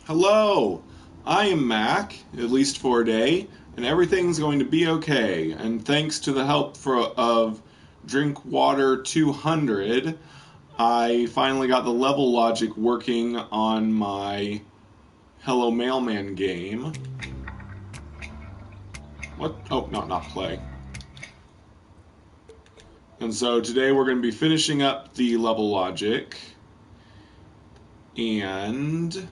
Hello, I am Mac, at least for a day, and everything's going to be okay. And thanks to the help of Drinkwater 200, I finally got the level logic working on my Hello Mailman game. What? Oh, no, not play. And so today we're going to be finishing up the level logic. And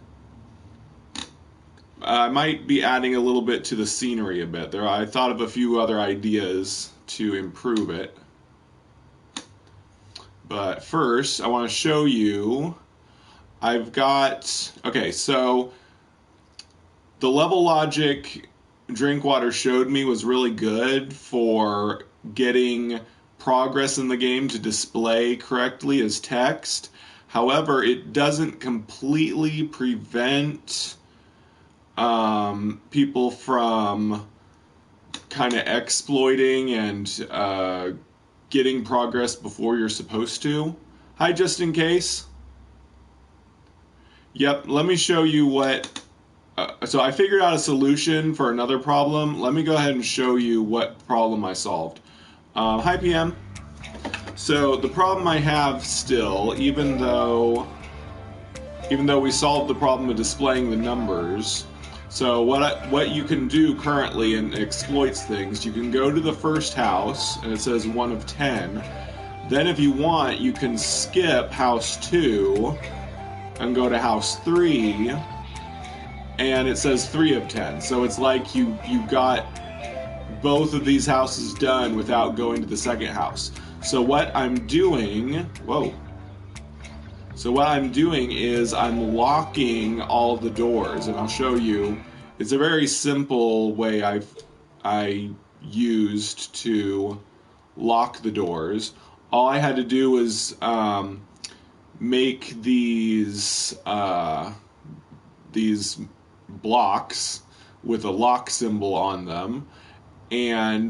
I might be adding a little bit to the scenery a bit. I thought of a few other ideas to improve it. But first, I want to show you, okay, so the level logic Drinkwater showed me was really good for getting progress in the game to display correctly as text. However, it doesn't completely prevent people from kind of exploiting and getting progress before you're supposed to. Hi, just in case. Yep, let me show you what... so I figured out a solution for another problem. Let me go ahead and show you what problem I solved. Hi, PM. So the problem I have still, even though we solved the problem of displaying the numbers, so what you can do currently and exploits things, you can go to the first house and it says 1 of 10. Then if you want, you can skip house 2 and go to house 3 and it says 3 of 10. So it's like you got both of these houses done without going to the second house. So what I'm doing, So what I'm doing is I'm locking all the doors, and I'll show you. It's a very simple way I used to lock the doors. All I had to do was make these blocks with a lock symbol on them,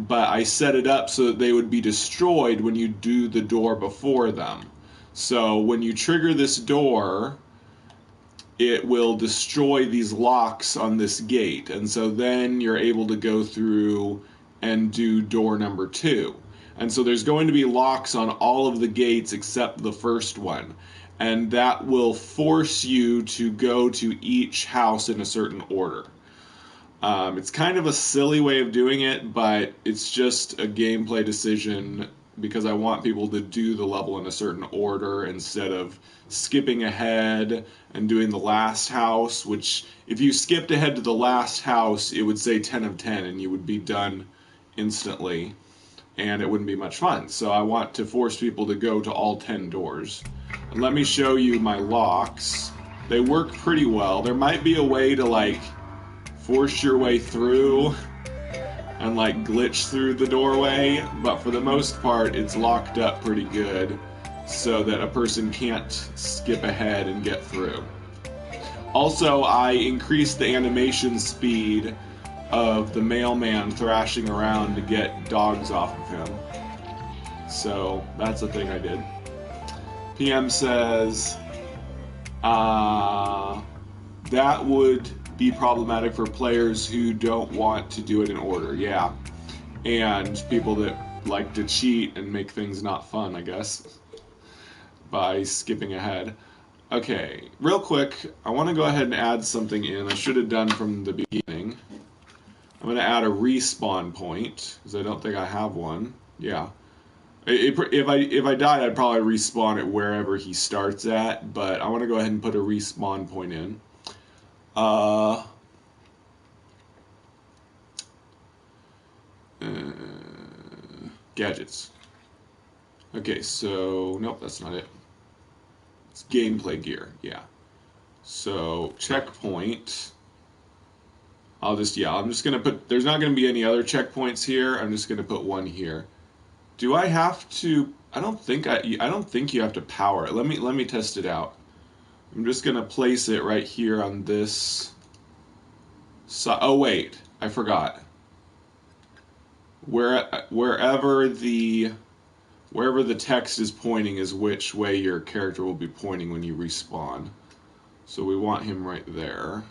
but I set it up so that they would be destroyed when you do the door before them. So when you trigger this door, it will destroy these locks on this gate. And so then you're able to go through and do door number 2. And so there's going to be locks on all of the gates except the first one. And that will force you to go to each house in a certain order. It's kind of a silly way of doing it, but it's just a gameplay decision because I want people to do the level in a certain order instead of skipping ahead and doing the last house, which if you skipped ahead to the last house, it would say 10 of 10 and you would be done instantly and it wouldn't be much fun. So I want to force people to go to all 10 doors. And let me show you my locks. They work pretty well. There might be a way to force your way through and glitch through the doorway, but for the most part it's locked up pretty good so that a person can't skip ahead and get through. Also, I increased the animation speed of the mailman thrashing around to get dogs off of him. So that's a thing I did. PM says that would be problematic for players who don't want to do it in order. Yeah. And people that like to cheat and make things not fun, I guess, by skipping ahead. Okay, real quick, I want to go ahead and add something in. I should have done from the beginning. I'm going to add a respawn point, because I don't think I have one. Yeah. If I died, I'd probably respawn it wherever he starts at, but I want to go ahead and put a respawn point in. Gadgets. Okay, so nope, that's not it. It's gameplay gear, yeah. So checkpoint. I'm just gonna put. There's not gonna be any other checkpoints here. I'm just gonna put one here. Do I have to? I don't think you have to power it. Let me test it out. I'm just gonna place it right here on this. Oh wait, I forgot. Wherever the text is pointing is which way your character will be pointing when you respawn. So we want him right there.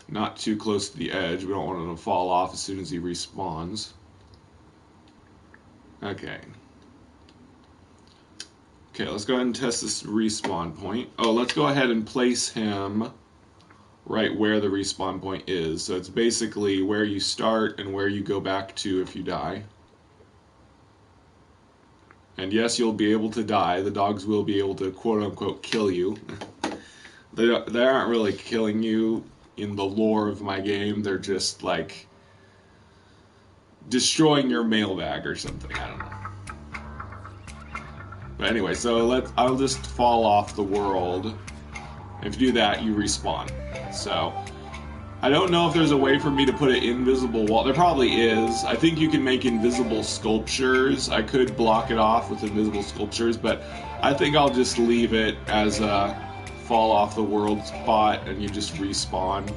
Not too close to the edge. We don't want him to fall off as soon as he respawns. Okay. Okay, let's go ahead and test this respawn point. Oh, let's go ahead and place him right where the respawn point is. So it's basically where you start and where you go back to if you die. And yes, you'll be able to die. The dogs will be able to quote-unquote kill you. They aren't really killing you in the lore of my game. They're just like destroying your mailbag or something. I don't know. But anyway, so I'll just fall off the world. If you do that, you respawn. So I don't know if there's a way for me to put an invisible wall. There probably is. I think you can make invisible sculptures. I could block it off with invisible sculptures, but I think I'll just leave it as a fall off the world spot and you just respawn.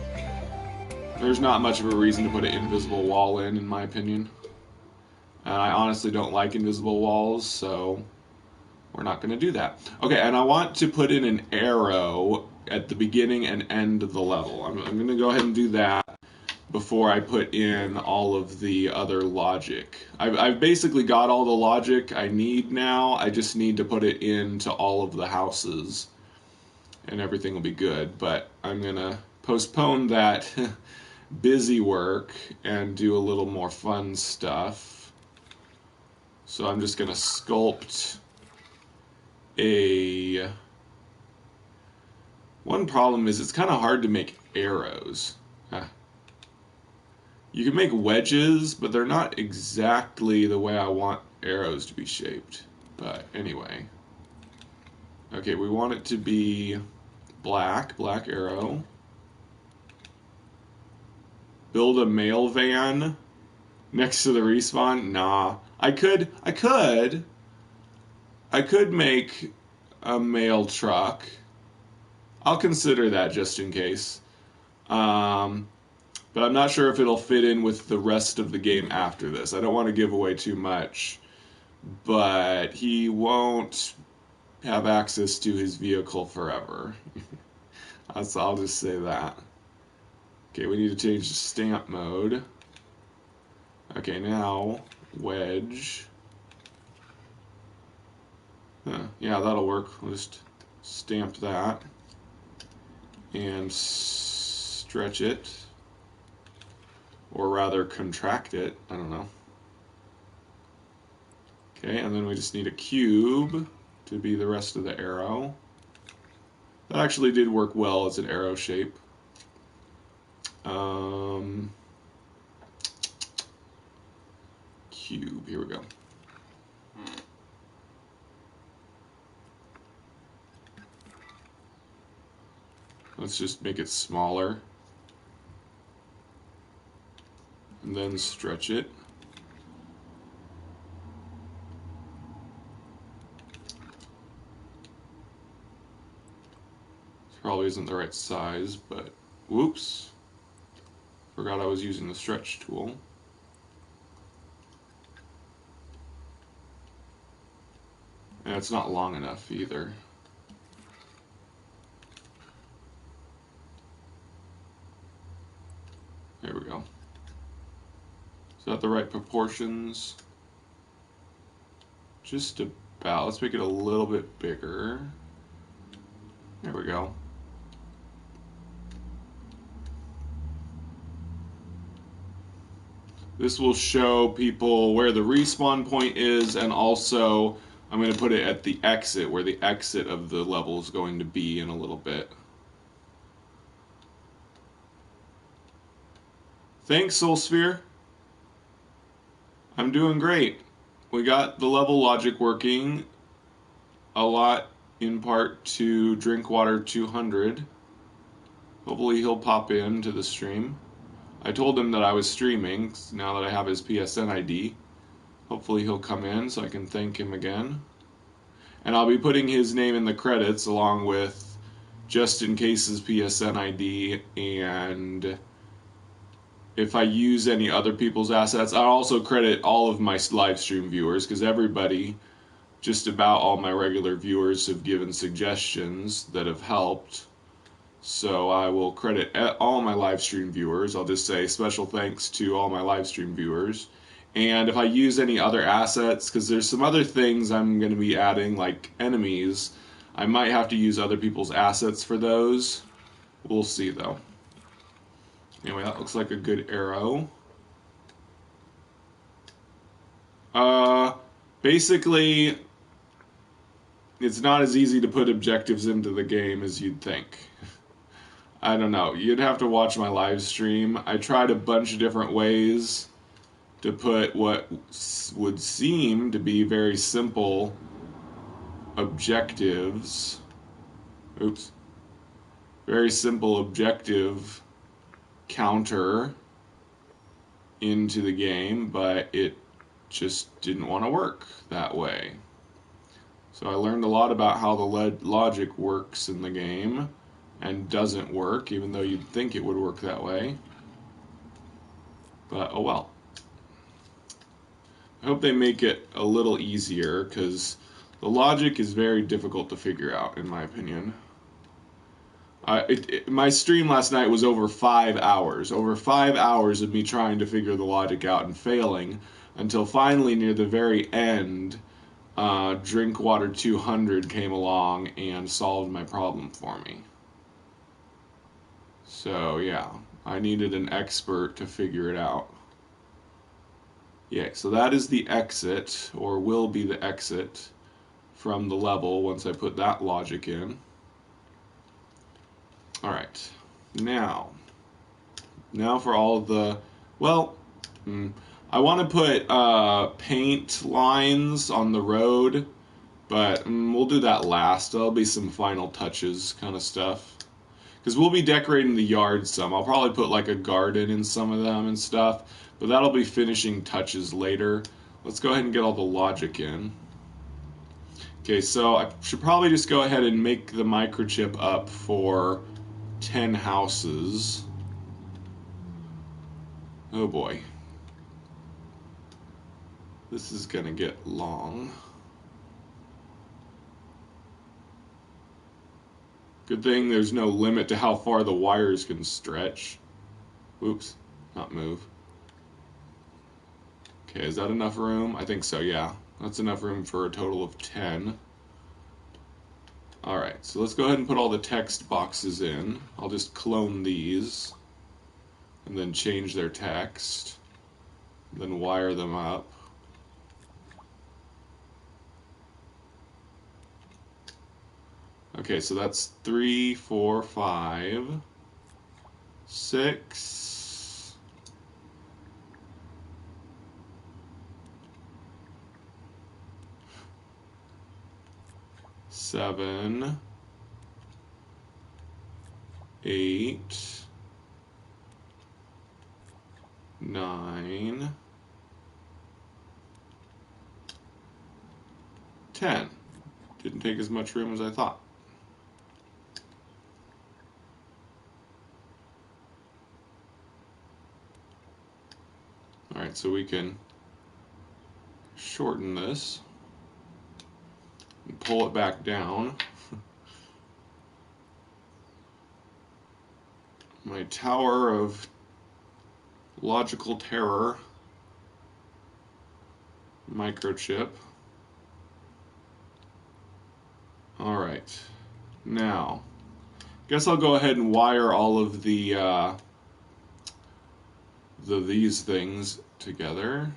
There's not much of a reason to put an invisible wall in my opinion. And I honestly don't like invisible walls, so we're not going to do that. Okay, and I want to put in an arrow at the beginning and end of the level. I'm going to go ahead and do that before I put in all of the other logic. I've basically got all the logic I need now. I just need to put it into all of the houses and everything will be good. But I'm going to postpone that busy work and do a little more fun stuff. So I'm just going to sculpt a... One problem is it's kind of hard to make arrows. You can make wedges, but they're not exactly the way I want arrows to be shaped. But anyway. Okay, we want it to be black arrow. Build a mail van next to the respawn? Nah. I could make a mail truck. I'll consider that just in case. But I'm not sure if it'll fit in with the rest of the game after this. I don't want to give away too much. But he won't have access to his vehicle forever. I'll just say that. Okay, we need to change the stamp mode. Okay, now wedge. Yeah, that'll work. We'll just stamp that and stretch it, or rather contract it. I don't know. Okay, and then we just need a cube to be the rest of the arrow. That actually did work well as an arrow shape. Cube, here we go. Let's just make it smaller. And then stretch it. This probably isn't the right size, but whoops. Forgot I was using the stretch tool. And it's not long enough either. There we go. Is that the right proportions? Just about. Let's make it a little bit bigger. There we go. This will show people where the respawn point is, and also I'm going to put it at the exit, where the exit of the level is going to be in a little bit. Thanks, SoulSphere. I'm doing great. We got the level logic working a lot in part to Drinkwater 200. Hopefully he'll pop into the stream. I told him that I was streaming now that I have his PSN ID. Hopefully he'll come in so I can thank him again. And I'll be putting his name in the credits along with just in case's PSN ID, and if I use any other people's assets, I'll also credit all of my live stream viewers, because everybody, just about all my regular viewers, have given suggestions that have helped. So I will credit all my live stream viewers. I'll just say special thanks to all my live stream viewers. And if I use any other assets, because there's some other things I'm going to be adding, like enemies, I might have to use other people's assets for those. We'll see, though. Anyway, that looks like a good arrow. Basically, it's not as easy to put objectives into the game as you'd think. I don't know. You'd have to watch my live stream. I tried a bunch of different ways to put what would seem to be very simple objectives. Oops. Very simple objective counter into the game, but it just didn't want to work that way. So I learned a lot about how the logic works in the game and doesn't work, even though you'd think it would work that way. But oh well. I hope they make it a little easier, because the logic is very difficult to figure out, in my opinion. My stream last night was over 5 hours. Over 5 hours of me trying to figure the logic out and failing, until finally near the very end, Drinkwater 200 came along and solved my problem for me. So yeah, I needed an expert to figure it out. Yeah, so that is the exit, or will be the exit, from the level once I put that logic in. Alright, now for all of the, well, I want to put paint lines on the road, but we'll do that last. There'll be some final touches kind of stuff. Because we'll be decorating the yard some. I'll probably put like a garden in some of them and stuff, but that'll be finishing touches later. Let's go ahead and get all the logic in. Okay, so I should probably just go ahead and make the microchip up for 10 houses. Oh boy. This is gonna get long. Good thing there's no limit to how far the wires can stretch. Oops, not move. Okay, is that enough room? I think so, yeah. That's enough room for a total of 10. Alright, so let's go ahead and put all the text boxes in. I'll just clone these, and then change their text, then wire them up. Okay, so that's 3, 4, 5, 6, 7, 8, 9, 10. Didn't take as much room as I thought. Alright, so we can shorten this and pull it back down. My tower of logical terror microchip. Alright, now, guess I'll go ahead and wire all of these things together.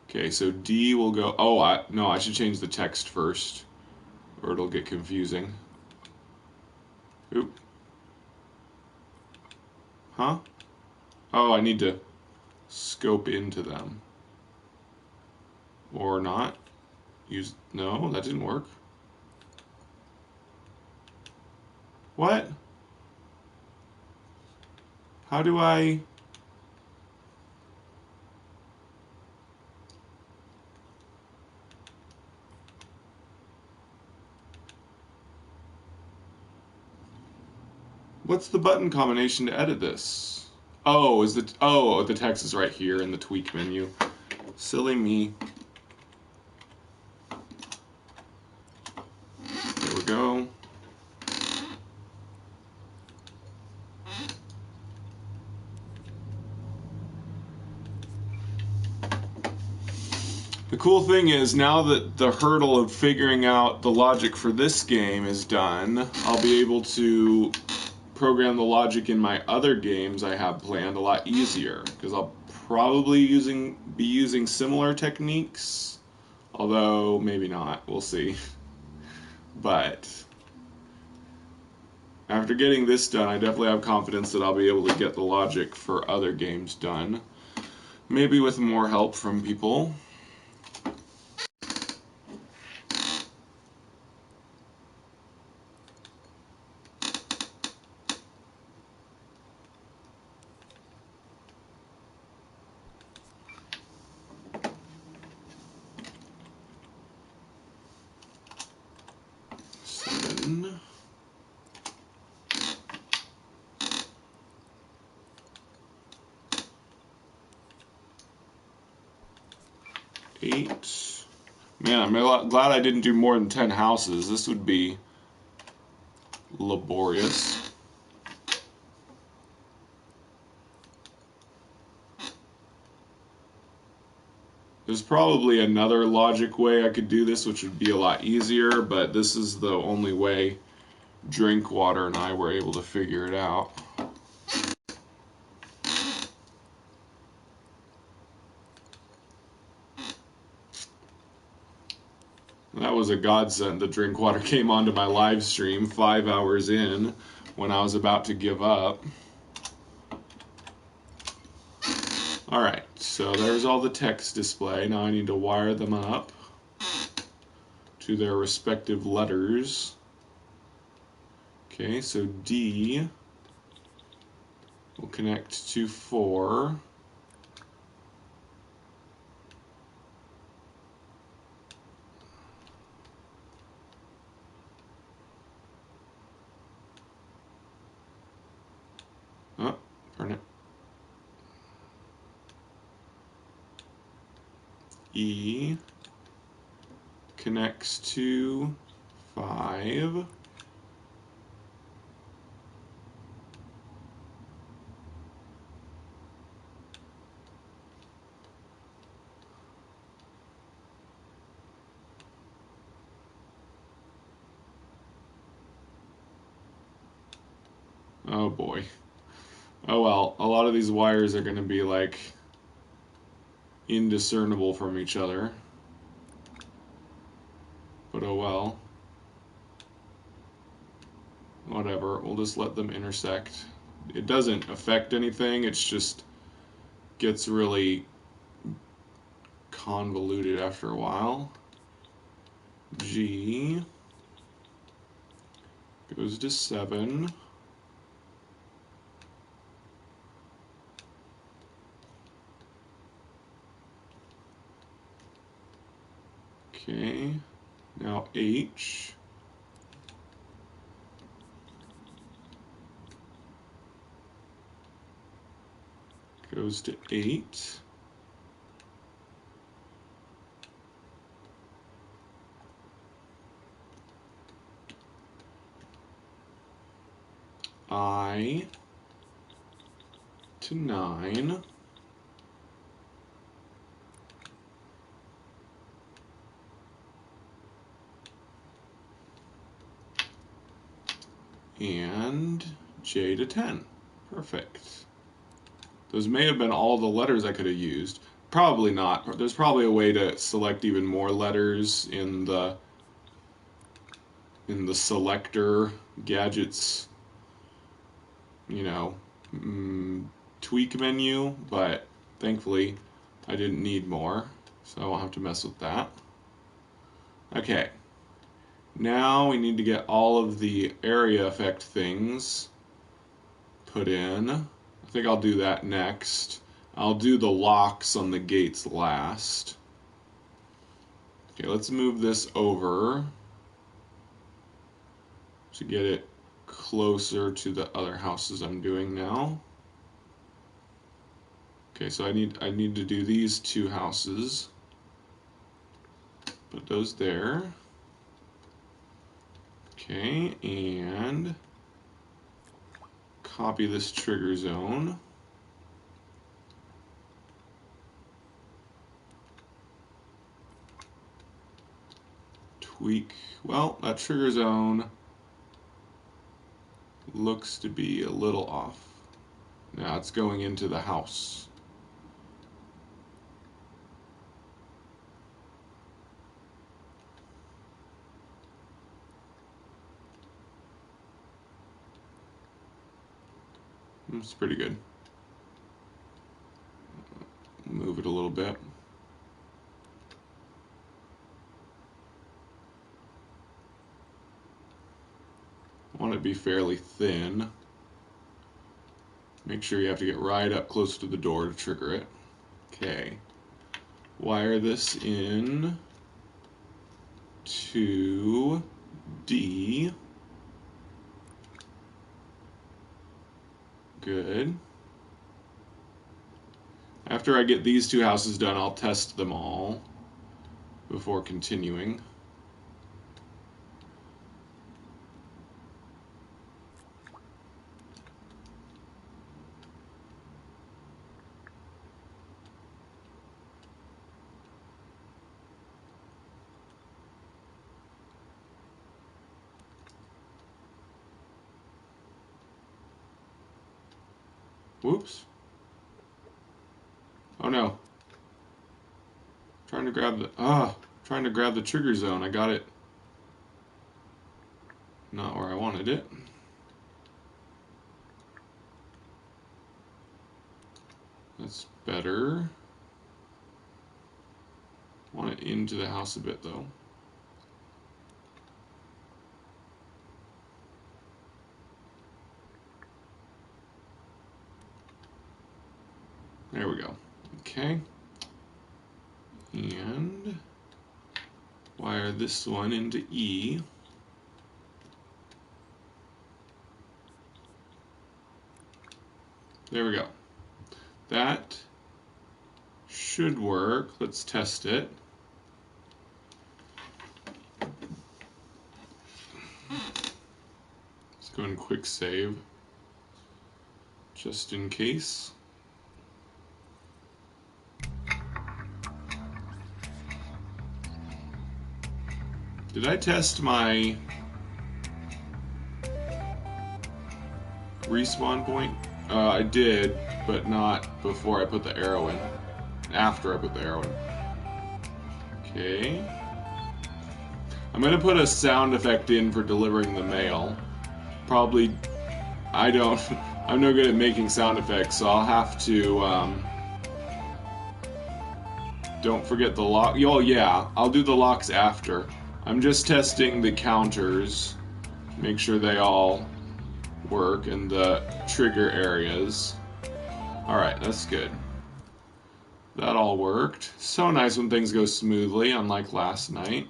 Okay, so D will go, oh, no, I should change the text first, or it'll get confusing. Oop. Huh? Oh, I need to scope into them. Or not. No, that didn't work. What? How do I... What's the button combination to edit this? Oh, the text is right here in the tweak menu. Silly me. The cool thing is, now that the hurdle of figuring out the logic for this game is done, I'll be able to program the logic in my other games I have planned a lot easier, because I'll probably be using similar techniques, although maybe not, we'll see. But after getting this done, I definitely have confidence that I'll be able to get the logic for other games done, maybe with more help from people. Eight. Man, I'm glad I didn't do more than 10 houses. This would be laborious. There's probably another logic way I could do this, which would be a lot easier, but this is the only way Drinkwater and I were able to figure it out. That was a godsend that Drinkwater came onto my live stream 5 hours in when I was about to give up. Alright, so there's all the text display. Now I need to wire them up to their respective letters. Okay, so D will connect to 4. Oh, darn it. E connects to 5. Oh boy. Oh well, a lot of these wires are going to be like indiscernible from each other. But oh well. Whatever, we'll just let them intersect. It doesn't affect anything, it's just gets really convoluted after a while. G goes to 7. Okay, now H goes to 8. I to 9. And J to 10. Perfect. Those may have been all the letters I could have used. Probably not. There's probably a way to select even more letters in the selector gadgets, you know, tweak menu, but thankfully I didn't need more, so I won't have to mess with that. Okay. Now we need to get all of the area effect things put in. I think I'll do that next. I'll do the locks on the gates last. Okay, let's move this over to get it closer to the other houses I'm doing now. Okay, so I need to do these 2 houses. Put those there. Okay, and copy this trigger zone. tweak. Well, that trigger zone looks to be a little off. Now it's going into the house. It's pretty good. Move it a little bit. I want it to be fairly thin. Make sure you have to get right up close to the door to trigger it. Okay. Wire this in to D. Good. After I get these two houses done, I'll test them all before continuing. Whoops. Oh no. Trying to grab the trigger zone. I got it. Not where I wanted it. That's better. Want it into the house a bit though. There we go. Okay. And wire this one into E. There we go. That should work. Let's test it. Let's go and quick save just in case. Did I test my respawn point? I did, but not before I put the arrow in. After I put the arrow in. Okay. I'm gonna put a sound effect in for delivering the mail. Probably, I'm no good at making sound effects, so I'll have to, don't forget the lock. Oh yeah, I'll do the locks after. I'm just testing the counters, make sure they all work in the trigger areas. Alright, that's good. That all worked. So nice when things go smoothly, unlike last night.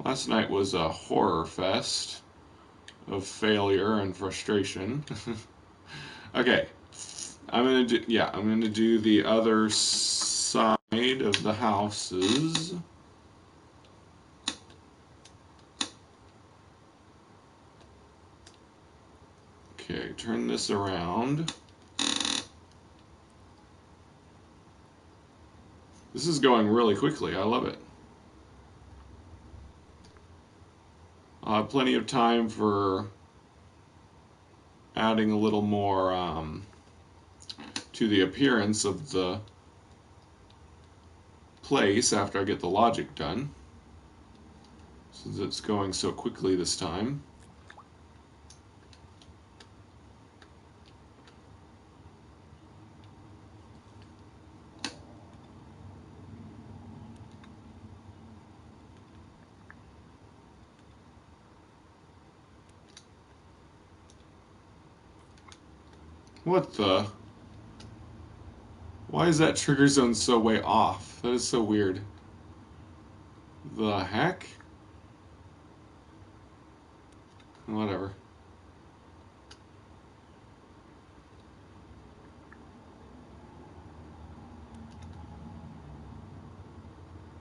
Last night was a horror fest of failure and frustration. Okay, I'm gonna do the other side of the houses. Okay, turn this around. This is going really quickly. I love it. I'll have plenty of time for adding a little more to the appearance of the place after I get the logic done, since it's going so quickly this time. What the? Why is that trigger zone so way off? That is so weird. The heck? Whatever.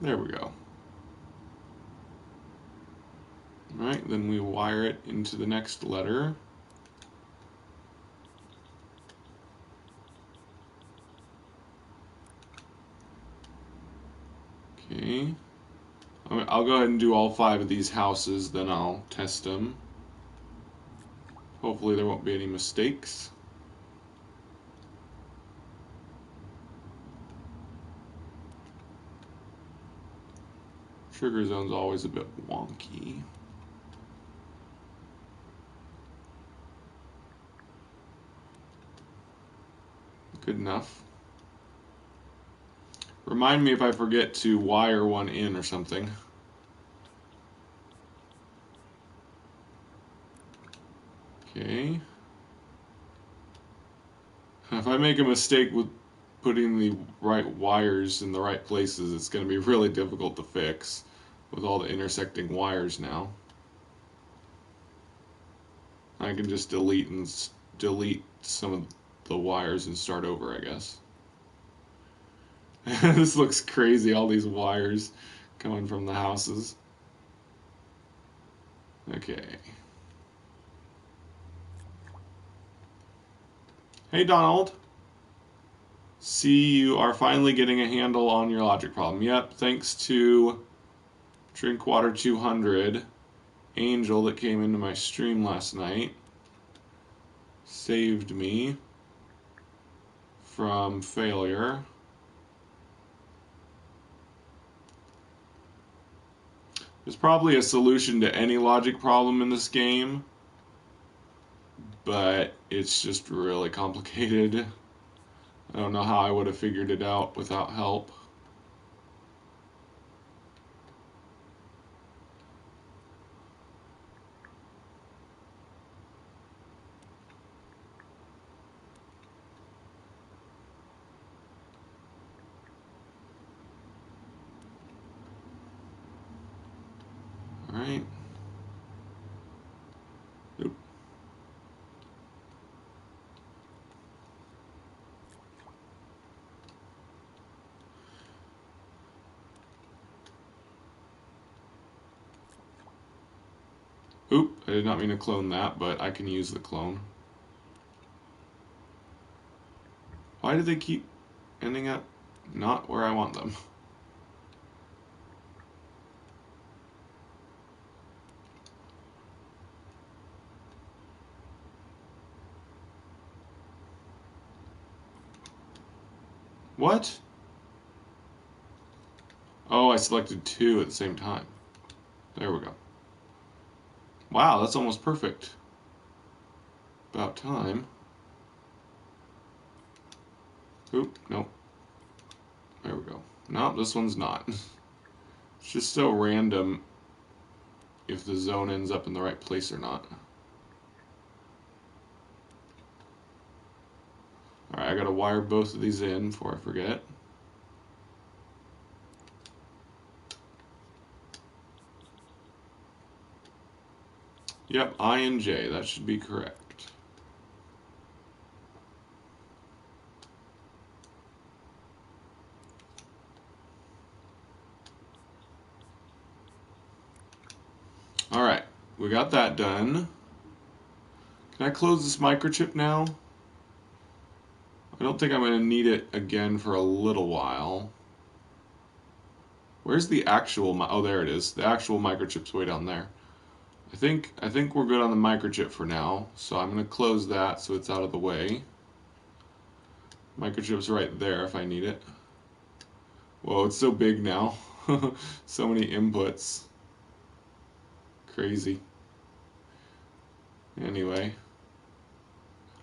There we go. Alright, then we wire it into the next letter. Okay. I'll go ahead and do all 5 of these houses, then I'll test them. Hopefully there won't be any mistakes. Trigger zone's always a bit wonky. Good enough. Remind me if I forget to wire one in or something. Okay. If I make a mistake with putting the right wires in the right places, it's going to be really difficult to fix with all the intersecting wires now. I can just delete some of the wires and start over, I guess. This looks crazy, all these wires coming from the houses. Okay. Hey, Donald. See, you are finally getting a handle on your logic problem. Yep, thanks to Drinkwater 200, Angel that came into my stream last night, saved me from failure. There's probably a solution to any logic problem in this game, but it's just really complicated. I don't know how I would have figured it out without help. All right. Oop. Oop, I did not mean to clone that, but I can use the clone. Why do they keep ending up not where I want them? What? Oh, I selected 2 at the same time. There we go. Wow, that's almost perfect. About time. Oop, nope. There we go. Nope, this one's not. It's just so random if the zone ends up in the right place or not. Alright, I gotta wire both of these in before I forget. Yep, I and J, that should be correct. Alright, we got that done. Can I close this microchip now? I don't think I'm going to need it again for a little while. Where's the actual... Oh, there it is. The actual microchip's way down there. I think we're good on the microchip for now, so I'm going to close that so it's out of the way. Microchip's right there if I need it. Whoa, it's so big now. So many inputs. Crazy. Anyway.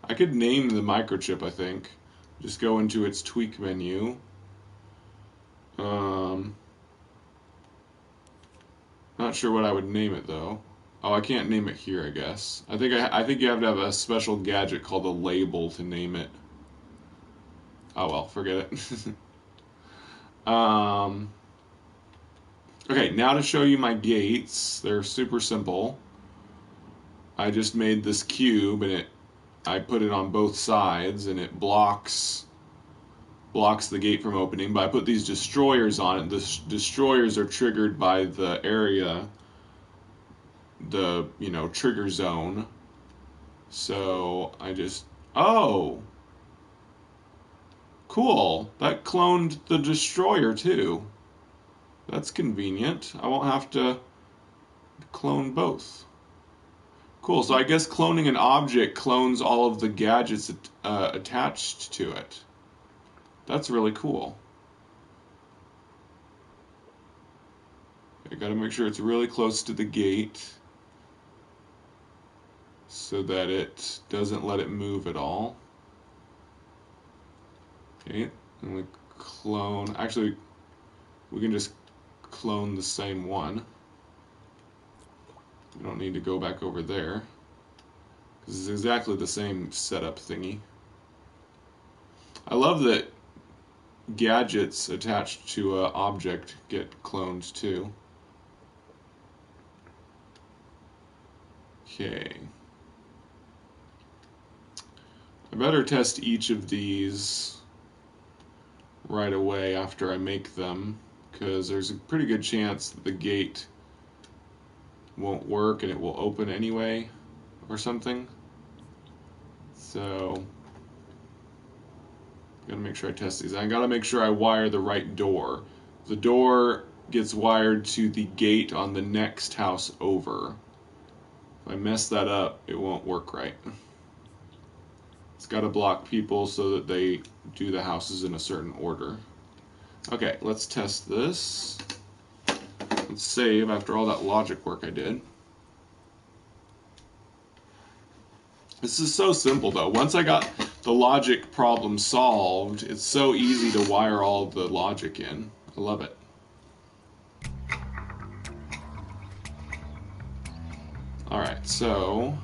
I could name the microchip, I think. Just go into its tweak menu. Not sure what I would name it though. Oh, I can't name it here, I guess. I think you have to have a special gadget called a label to name it. Oh well, forget it. Okay, now to show you my gates. They're super simple. I just made this cube and I put it on both sides and it blocks the gate from opening, but I put these destroyers on it. The destroyers are triggered by the area, the, trigger zone. So I just, oh, cool. That cloned the destroyer too. That's convenient. I won't have to clone both. Cool, so I guess cloning an object clones all of the gadgets attached to it. That's really cool. I gotta make sure it's really close to the gate so that it doesn't let it move at all. Okay, and we clone. Actually, we can just clone the same one. We don't need to go back over there because it's exactly the same setup thingy. I love that gadgets attached to an object get cloned too. Okay. I better test each of these right away after I make them, because there's a pretty good chance that the gate won't work and it will open anyway or something. So gotta make sure I test these. I gotta make sure I wire the right door. The door gets wired to the gate on the next house over. If I mess that up, it won't work right. It's gotta block people so that they do the houses in a certain order. Okay, let's test this. Let's save after all that logic work I did. This is so simple though. Once I got the logic problem solved, it's so easy to wire all the logic in. I love it. Alright, so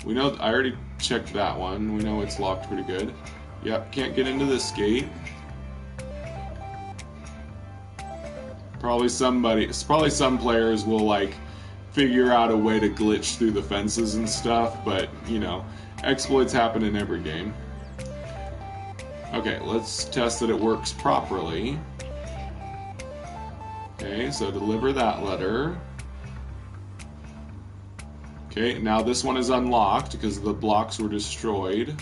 we know I already checked that one. We know it's locked pretty good. Yep, can't get into this gate. Probably some players will like figure out a way to glitch through the fences and stuff, but you know, exploits happen in every game. Okay, let's test that it works properly. Okay, so deliver that letter. Okay, now this one is unlocked because the blocks were destroyed.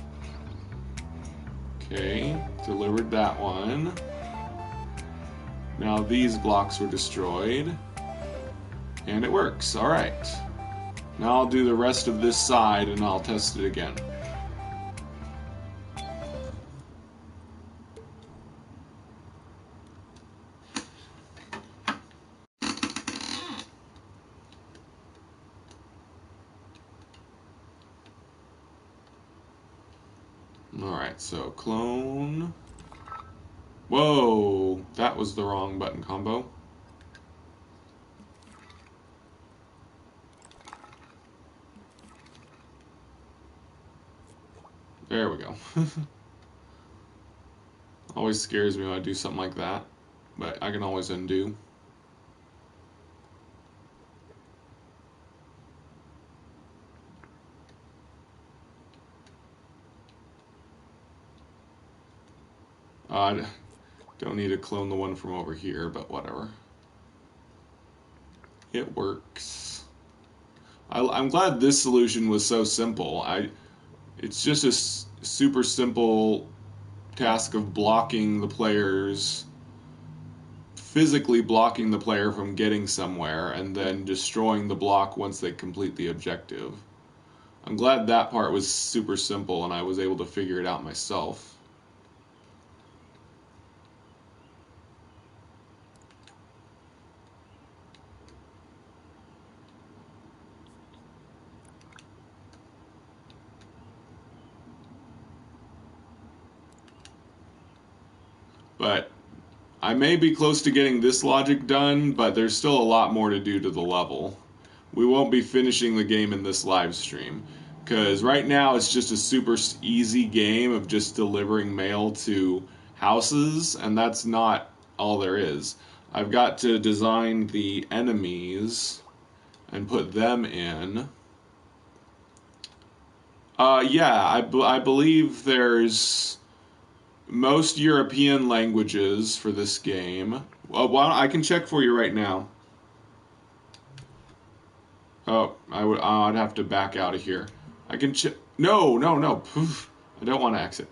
Okay, delivered that one. Now these blocks were destroyed. And it works, alright. Now I'll do the rest of this side and I'll test it again. Alright, so clone. Whoa, that was the wrong button combo. There we go. Always scares me when I do something like that, but I can always undo. I don't need to clone the one from over here, but whatever. It works. I'm glad this solution was so simple. It's just a super simple task of blocking the players, physically blocking the player from getting somewhere, and then destroying the block once they complete the objective. I'm glad that part was super simple and I was able to figure it out myself. But I may be close to getting this logic done, but there's still a lot more to do to the level. We won't be finishing the game in this live stream, because right now it's just a super easy game of just delivering mail to houses, and that's not all there is. I've got to design the enemies and put them in. Yeah, I believe there's most European languages for this game. Well, I can check for you right now. Oh, I'd have to back out of here. I can check. No. Poof. I don't want to exit.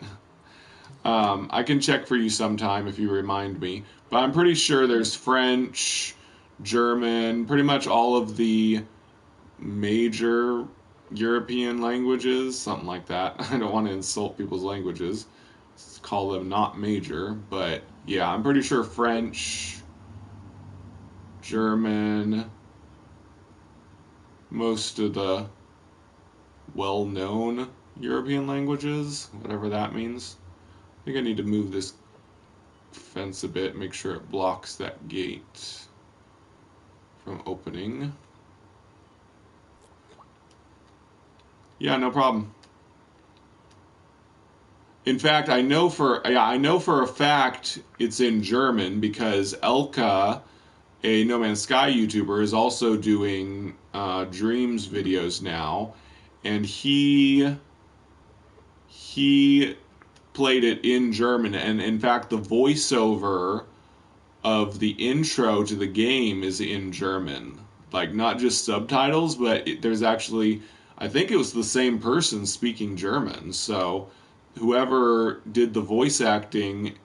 I can check for you sometime if you remind me. But I'm pretty sure there's French, German, pretty much all of the major European languages, something like that. I don't want to insult people's languages, call them not major, but yeah, I'm pretty sure French, German, most of the well-known European languages, whatever that means. I think I need to move this fence a bit, make sure it blocks that gate from opening. Yeah, no problem. In fact, I know for a fact it's in German because Elka, a No Man's Sky YouTuber, is also doing Dreams videos now, and he played it in German, and in fact, the voiceover of the intro to the game is in German, like not just subtitles, but there's actually, I think it was the same person speaking German, so whoever did the voice acting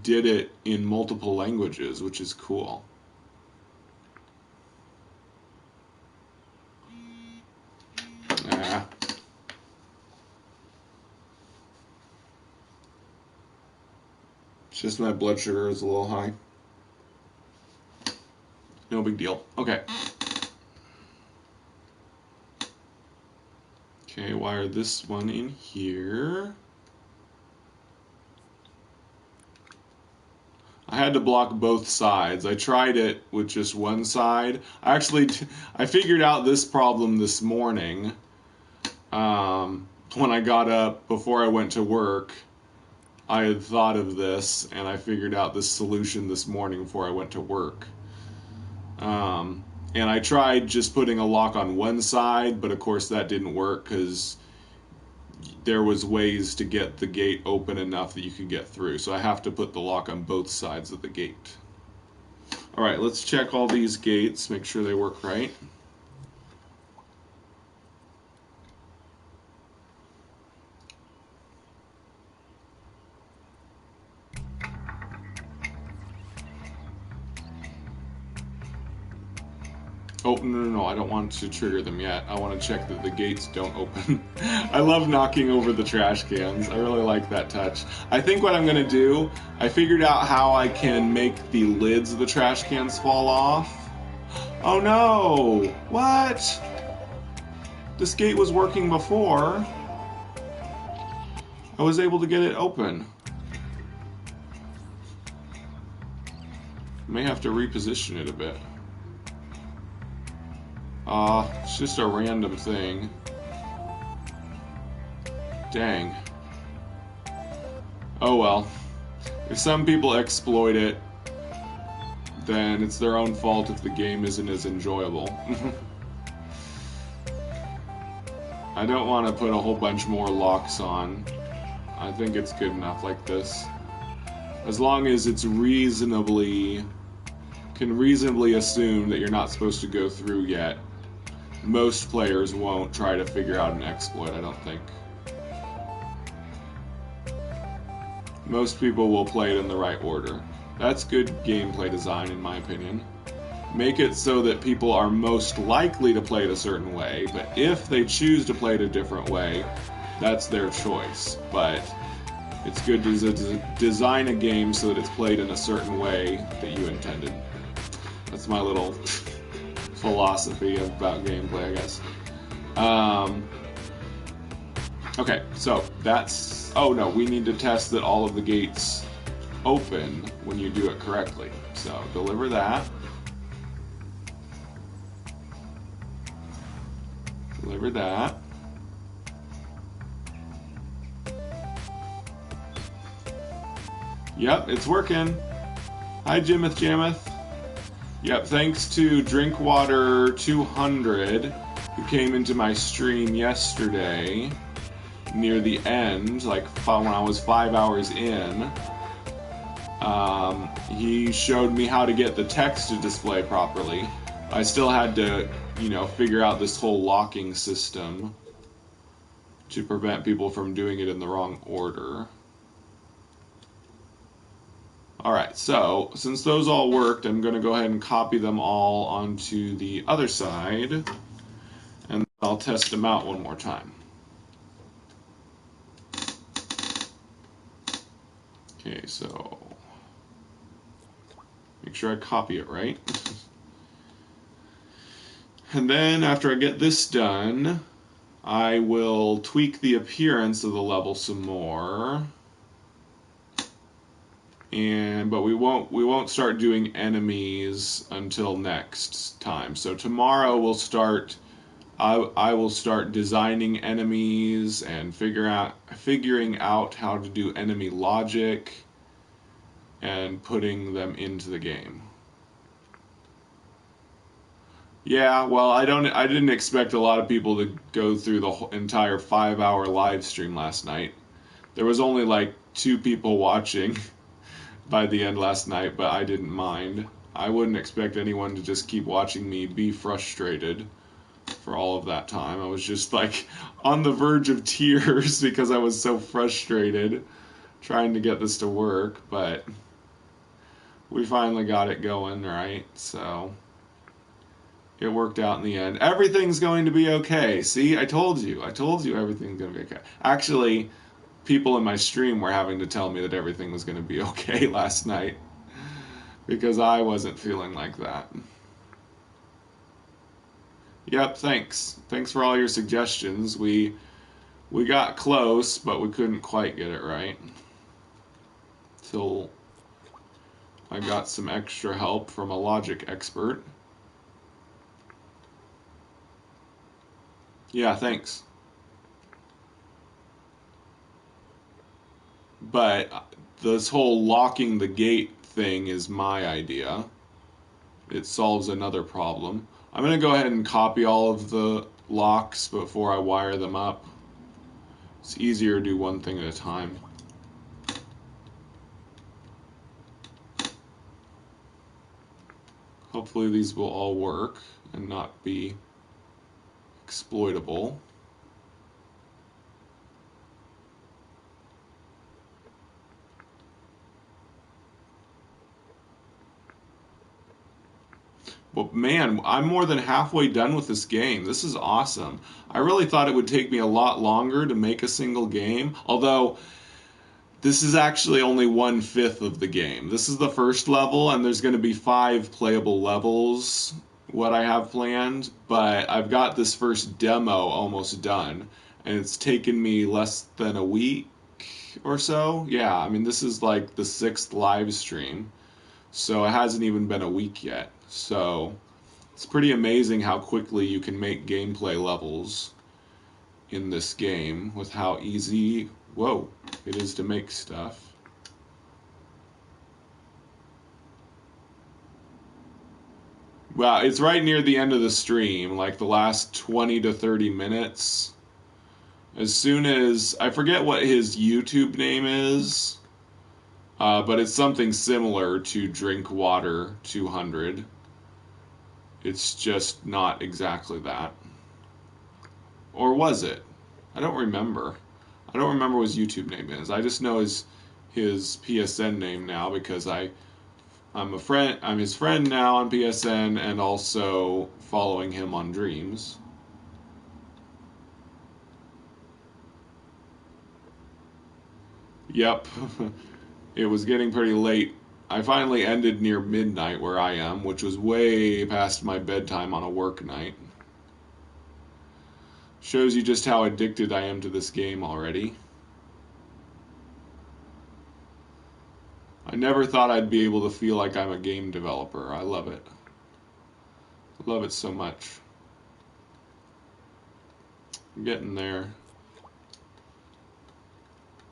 did it in multiple languages, which is cool. It's just my blood sugar is a little high. No big deal. Okay. Okay, wire this one in here. I had to block both sides. I tried it with just one side. I figured out this problem this morning when I got up before I went to work. I had thought of this, and I figured out this solution this morning before I went to work. And I tried just putting a lock on one side, but of course that didn't work because there was ways to get the gate open enough that you could get through. So I have to put the lock on both sides of the gate. All right, let's check all these gates, make sure they work right. Oh, no, I don't want to trigger them yet. I want to check that the gates don't open. I love knocking over the trash cans. I really like that touch. I think what I'm going to do, I figured out how I can make the lids of the trash cans fall off. Oh no! What? This gate was working before. I was able to get it open. May have to reposition it a bit. It's just a random thing. Dang. Oh well. If some people exploit it, then it's their own fault if the game isn't as enjoyable. I don't want to put a whole bunch more locks on. I think it's good enough like this. As long as it's can reasonably assume that you're not supposed to go through yet. Most players won't try to figure out an exploit, I don't think. Most people will play it in the right order. That's good gameplay design, in my opinion. Make it so that people are most likely to play it a certain way, but if they choose to play it a different way, that's their choice. But it's good to design a game so that it's played in a certain way that you intended. That's my little philosophy about gameplay, I guess. Okay, so that's... Oh no, we need to test that all of the gates open when you do it correctly. So, deliver that. Deliver that. Yep, it's working. Hi, Jimith Jamith. Yep, thanks to Drinkwater200, who came into my stream yesterday, near the end, like when I was 5 hours in. He showed me how to get the text to display properly. I still had to, figure out this whole locking system to prevent people from doing it in the wrong order. Alright, so since those all worked, I'm going to go ahead and copy them all onto the other side, and I'll test them out one more time. Okay, so make sure I copy it right. And then after I get this done, I will tweak the appearance of the level some more. But we won't start doing enemies until next time. So tomorrow we'll start. I will start designing enemies and figuring out how to do enemy logic and putting them into the game. Yeah, well, I didn't expect a lot of people to go through the entire 5-hour live stream last night. There was only like 2 people watching by the end last night, but I didn't mind. I wouldn't expect anyone to just keep watching me be frustrated for all of that time. I was just like on the verge of tears because I was so frustrated trying to get this to work, but we finally got it going, right? So it worked out in the end. Everything's going to be okay. See, I told you everything's going to be okay. Actually, people in my stream were having to tell me that everything was going to be okay last night because I wasn't feeling like that. Yep, thanks. Thanks for all your suggestions. We got close, but we couldn't quite get it right. Till I got some extra help from a logic expert. Yeah, thanks. But this whole locking the gate thing is my idea. It solves another problem. I'm going to go ahead and copy all of the locks before I wire them up. It's easier to do one thing at a time. Hopefully these will all work and not be exploitable. But man, I'm more than halfway done with this game. This is awesome. I really thought it would take me a lot longer to make a single game, although this is actually only 1/5 of the game. This is the first level, and there's going to be 5 playable levels, what I have planned, but I've got this first demo almost done, and it's taken me less than a week or so. Yeah, I mean, this is like the 6th live stream, so it hasn't even been a week yet. So it's pretty amazing how quickly you can make gameplay levels in this game with how easy, whoa, it is to make stuff. Well, it's right near the end of the stream, like the last 20 to 30 minutes. As soon as, I forget what his YouTube name is, but it's something similar to Drink Water 200. It's just not exactly that. Or was it? I don't remember. I don't remember what his YouTube name is. I just know his PSN name now because I'm his friend now on PSN and also following him on Dreams. Yep. It was getting pretty late. I finally ended near midnight where I am, which was way past my bedtime on a work night. Shows you just how addicted I am to this game already. I never thought I'd be able to feel like I'm a game developer. I love it. I love it so much. I'm getting there.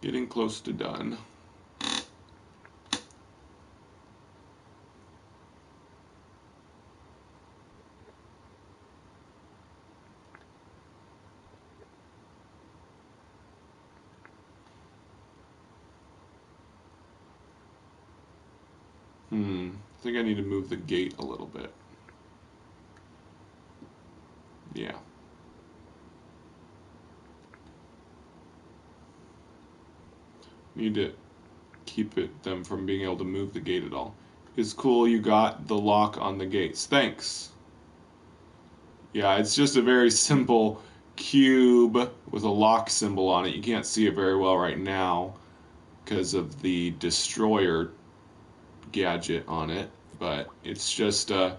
Getting close to done. I think I need to move the gate a little bit. Yeah. Need to keep them from being able to move the gate at all. It's cool you got the lock on the gates. Thanks. Yeah, it's just a very simple cube with a lock symbol on it. You can't see it very well right now because of the destroyer gadget on it, but it's just a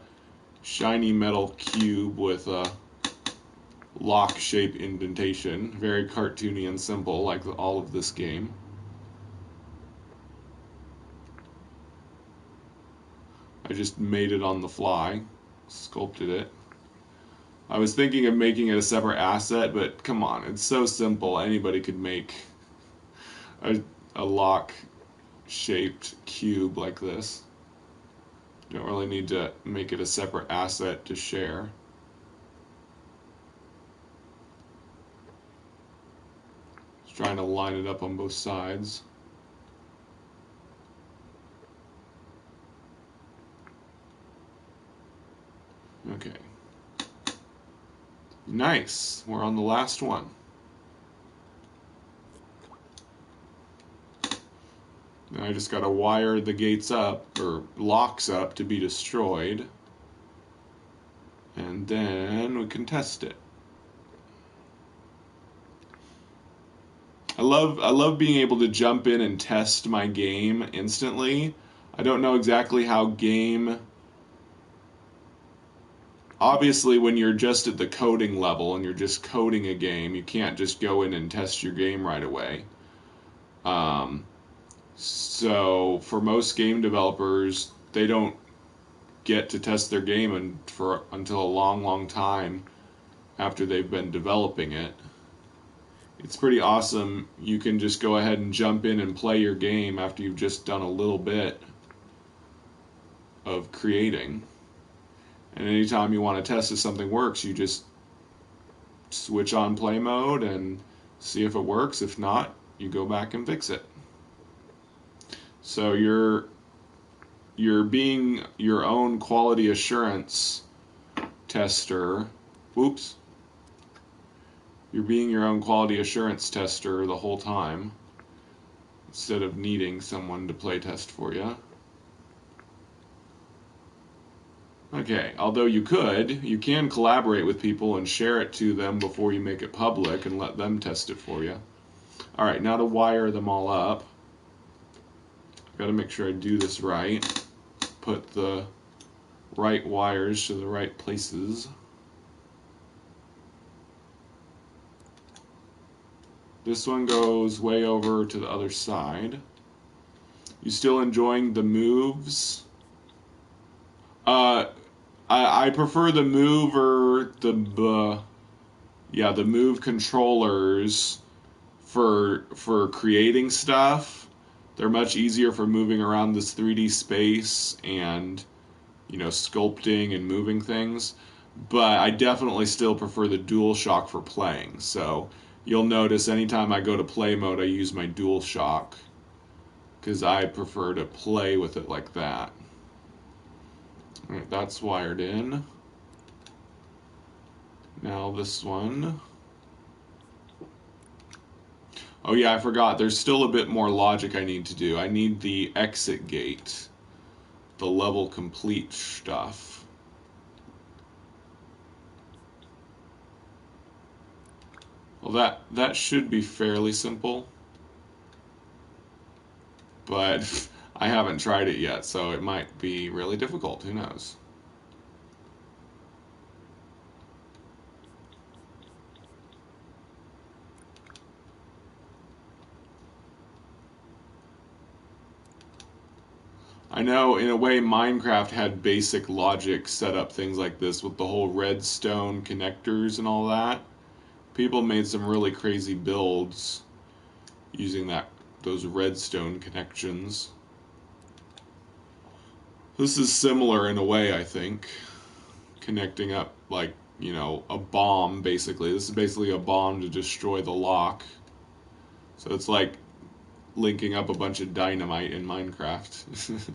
shiny metal cube with a lock shape indentation. Very cartoony and simple, like all of this game. I just made it on the fly, sculpted it. I was thinking of making it a separate asset, but come on, it's so simple. Anybody could make a lock-shaped cube like this. You don't really need to make it a separate asset to share. Just trying to line it up on both sides. Okay. Nice. We're on the last one. Now I just got to wire the gates up, or locks up, to be destroyed. And then we can test it. I love being able to jump in and test my game instantly. I don't know exactly how game... Obviously, when you're just at the coding level and you're just coding a game, you can't just go in and test your game right away. So for most game developers, they don't get to test their game until a long, long time after they've been developing it. It's pretty awesome. You can just go ahead and jump in and play your game after you've just done a little bit of creating. And anytime you want to test if something works, you just switch on play mode and see if it works. If not, you go back and fix it. So you're being your own quality assurance tester. Oops. You're being your own quality assurance tester the whole time instead of needing someone to play test for you. Okay, although you can collaborate with people and share it to them before you make it public and let them test it for you. Alright, now to wire them all up. I've got to make sure I do this right. Put the right wires to the right places. This one goes way over to the other side. You still enjoying the moves? I prefer the mover, the move controllers for creating stuff. They're much easier for moving around this 3D space and, sculpting and moving things. But I definitely still prefer the DualShock for playing. So you'll notice anytime I go to play mode, I use my DualShock because I prefer to play with it like that. Alright, that's wired in. Now this one. Oh yeah, I forgot. There's still a bit more logic I need to do. I need the exit gate. The level complete stuff. Well, that should be fairly simple. But I haven't tried it yet, so it might be really difficult. Who knows? I know, in a way, Minecraft had basic logic set up things like this with the whole redstone connectors and all that. People made some really crazy builds using those redstone connections. This is similar in a way, I think. Connecting up, like, a bomb, basically. This is basically a bomb to destroy the lock. So it's like linking up a bunch of dynamite in Minecraft.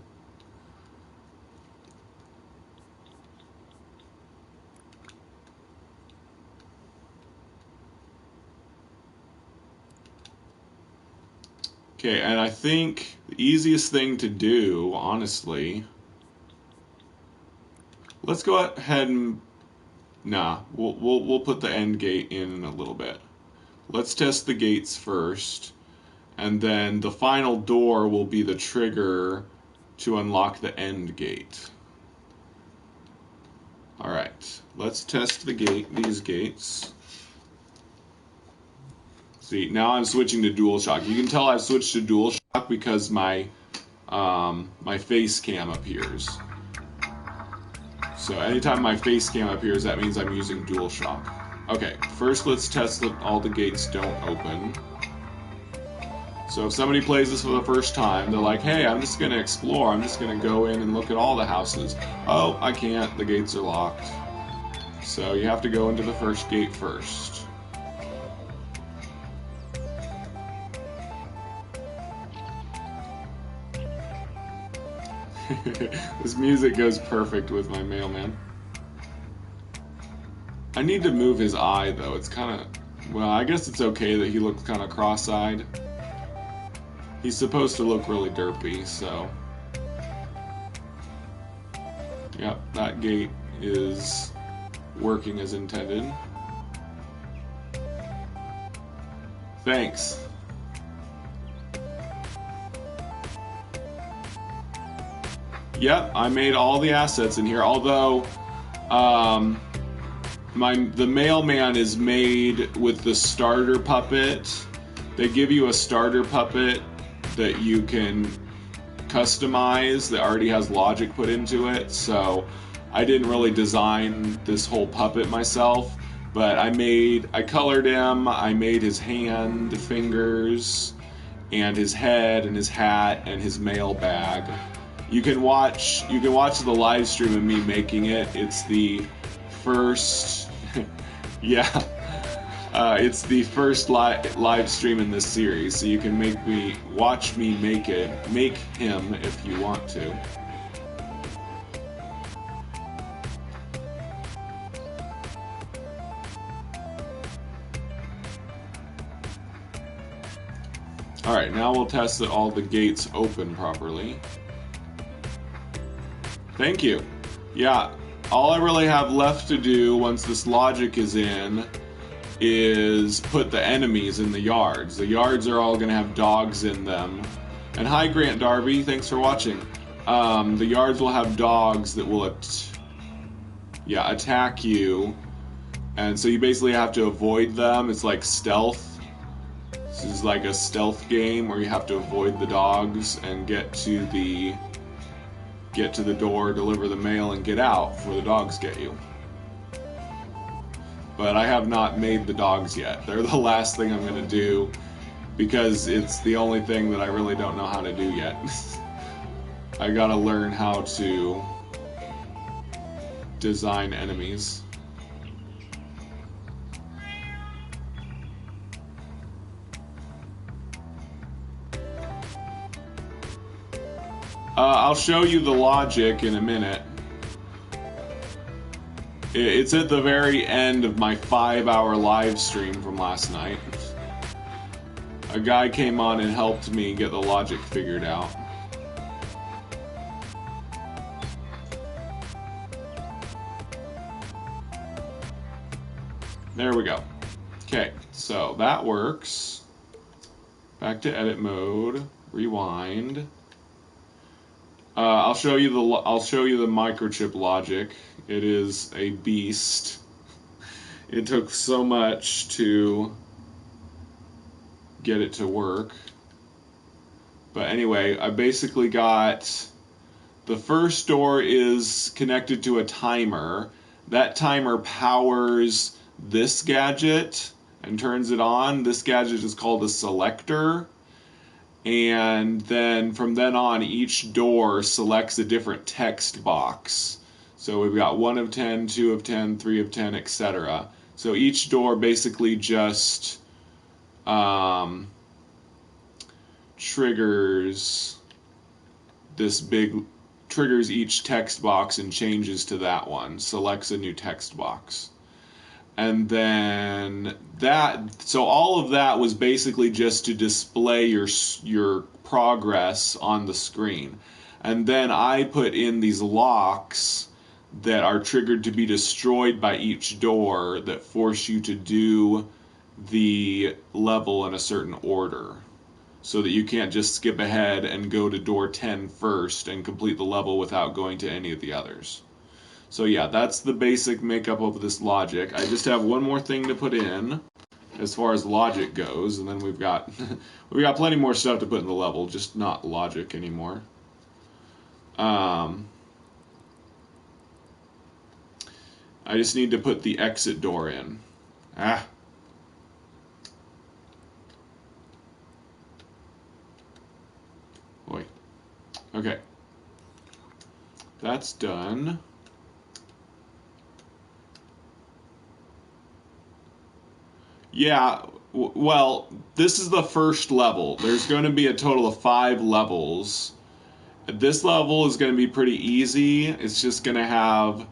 Okay, and I think the easiest thing to do, honestly, let's go ahead and nah, we'll put the end gate in a little bit. Let's test the gates first, and then the final door will be the trigger to unlock the end gate. All right, let's test these gates. See, now I'm switching to DualShock. You can tell I've switched to DualShock because my face cam appears. So anytime my face cam appears, that means I'm using DualShock. Okay, first let's test that all the gates don't open. So if somebody plays this for the first time, they're like, hey, I'm just going to explore. I'm just going to go in and look at all the houses. Oh, I can't. The gates are locked. So you have to go into the first gate first. This music goes perfect with my mailman. I need to move his eye, though. It's kind of... Well, I guess it's okay that he looks kind of cross-eyed. He's supposed to look really derpy, so... Yep, that gate is working as intended. Thanks. Yep, I made all the assets in here, although the mailman is made with the starter puppet. They give you a starter puppet that you can customize that already has logic put into it, so I didn't really design this whole puppet myself, but I colored him, I made his hand, fingers, and his head, and his hat, and his mail bag. You can watch the live stream of me making it. It's the first, yeah, it's the first live stream in this series. So you can watch me make him if you want to. All right, now we'll test that all the gates open properly. Thank you. Yeah, all I really have left to do once this logic is in is put the enemies in the yards. The yards are all going to have dogs in them. And hi, Grant Darby, thanks for watching. The yards will have dogs that will attack you. And so you basically have to avoid them. It's like stealth. This is like a stealth game where you have to avoid the dogs and get to the door, deliver the mail, and get out before the dogs get you. But I have not made the dogs yet. They're the last thing I'm going to do because it's the only thing that I really don't know how to do yet. I gotta learn how to design enemies. I'll show you the logic in a minute. It's at the very end of my 5-hour live stream from last night. A guy came on and helped me get the logic figured out. There we go. Okay, so that works. Back to edit mode. Rewind. I'll show you the microchip logic. It is a beast. It took so much to get it to work. But anyway, I basically got the first door is connected to a timer. That timer powers this gadget and turns it on. This gadget is called a selector. And then from then on, each door selects a different text box. So we've got 1 of 10, 2 of 10, 3 of 10, etc. So each door basically just triggers each text box and changes to that one, selects a new text box. And then so all of that was basically just to display your progress on the screen. And then I put in these locks that are triggered to be destroyed by each door that force you to do the level in a certain order, so that you can't just skip ahead and go to door 10 first and complete the level without going to any of the others. So yeah, that's the basic makeup of this logic. I just have one more thing to put in as far as logic goes, and then we've got plenty more stuff to put in the level, just not logic anymore. I just need to put the exit door in. Boy. Okay. That's done. Yeah, well, this is the first level. There's going to be a total of 5 levels. This level is going to be pretty easy. It's just going to have...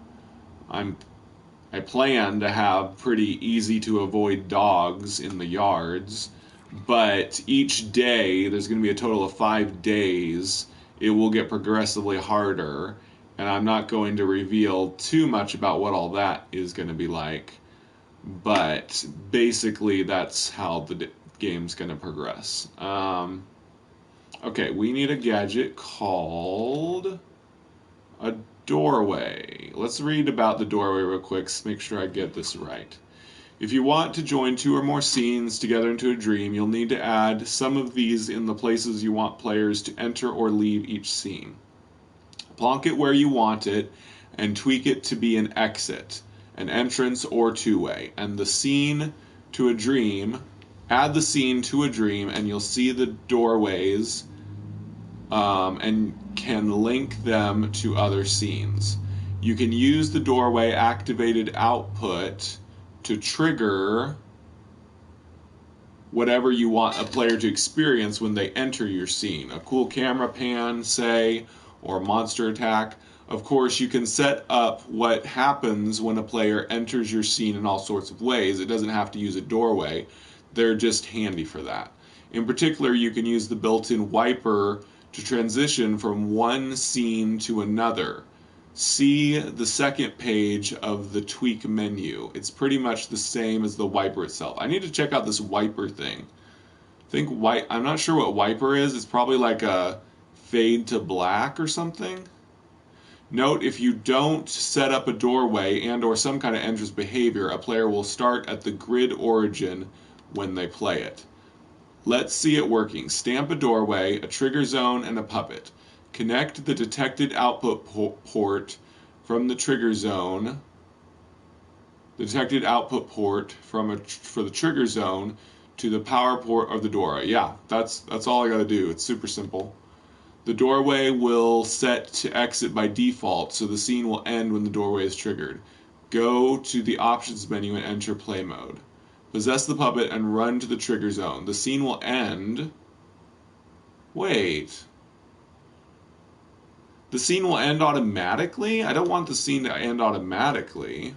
I plan to have pretty easy to avoid dogs in the yards. But each day, there's going to be a total of 5 days. It will get progressively harder. And I'm not going to reveal too much about what all that is going to be like. But basically, that's how the game's going to progress. Okay, we need a gadget called a doorway. Let's read about the doorway real quick to make sure I get this right. If you want to join 2 or more scenes together into a dream, you'll need to add some of these in the places you want players to enter or leave each scene. Plonk it where you want it and tweak it to be an exit, an entrance, or 2-way. And the scene to a dream, add the scene to a dream, and you'll see the doorways and can link them to other scenes. You can use the doorway activated output to trigger whatever you want a player to experience when they enter your scene. A cool camera pan, say, or a monster attack. Of course, you can set up what happens when a player enters your scene in all sorts of ways. It doesn't have to use a doorway. They're just handy for that. In particular, you can use the built-in wiper to transition from one scene to another. See the second page of the tweak menu. It's pretty much the same as the wiper itself. I need to check out this wiper thing. I'm not sure what wiper is. It's probably like a fade to black or something. Note, if you don't set up a doorway and or some kind of entrance behavior, a player will start at the grid origin when they play it. Let's see it working. Stamp a doorway, a trigger zone, and a puppet. Connect the detected output port from the trigger zone, the detected output port for the trigger zone to the power port of the doorway. Yeah, that's all I got to do. It's super simple. The doorway will set to exit by default, so the scene will end when the doorway is triggered. Go to the options menu and enter play mode. Possess the puppet and run to the trigger zone. The scene will end... Wait. The scene will end automatically? I don't want the scene to end automatically.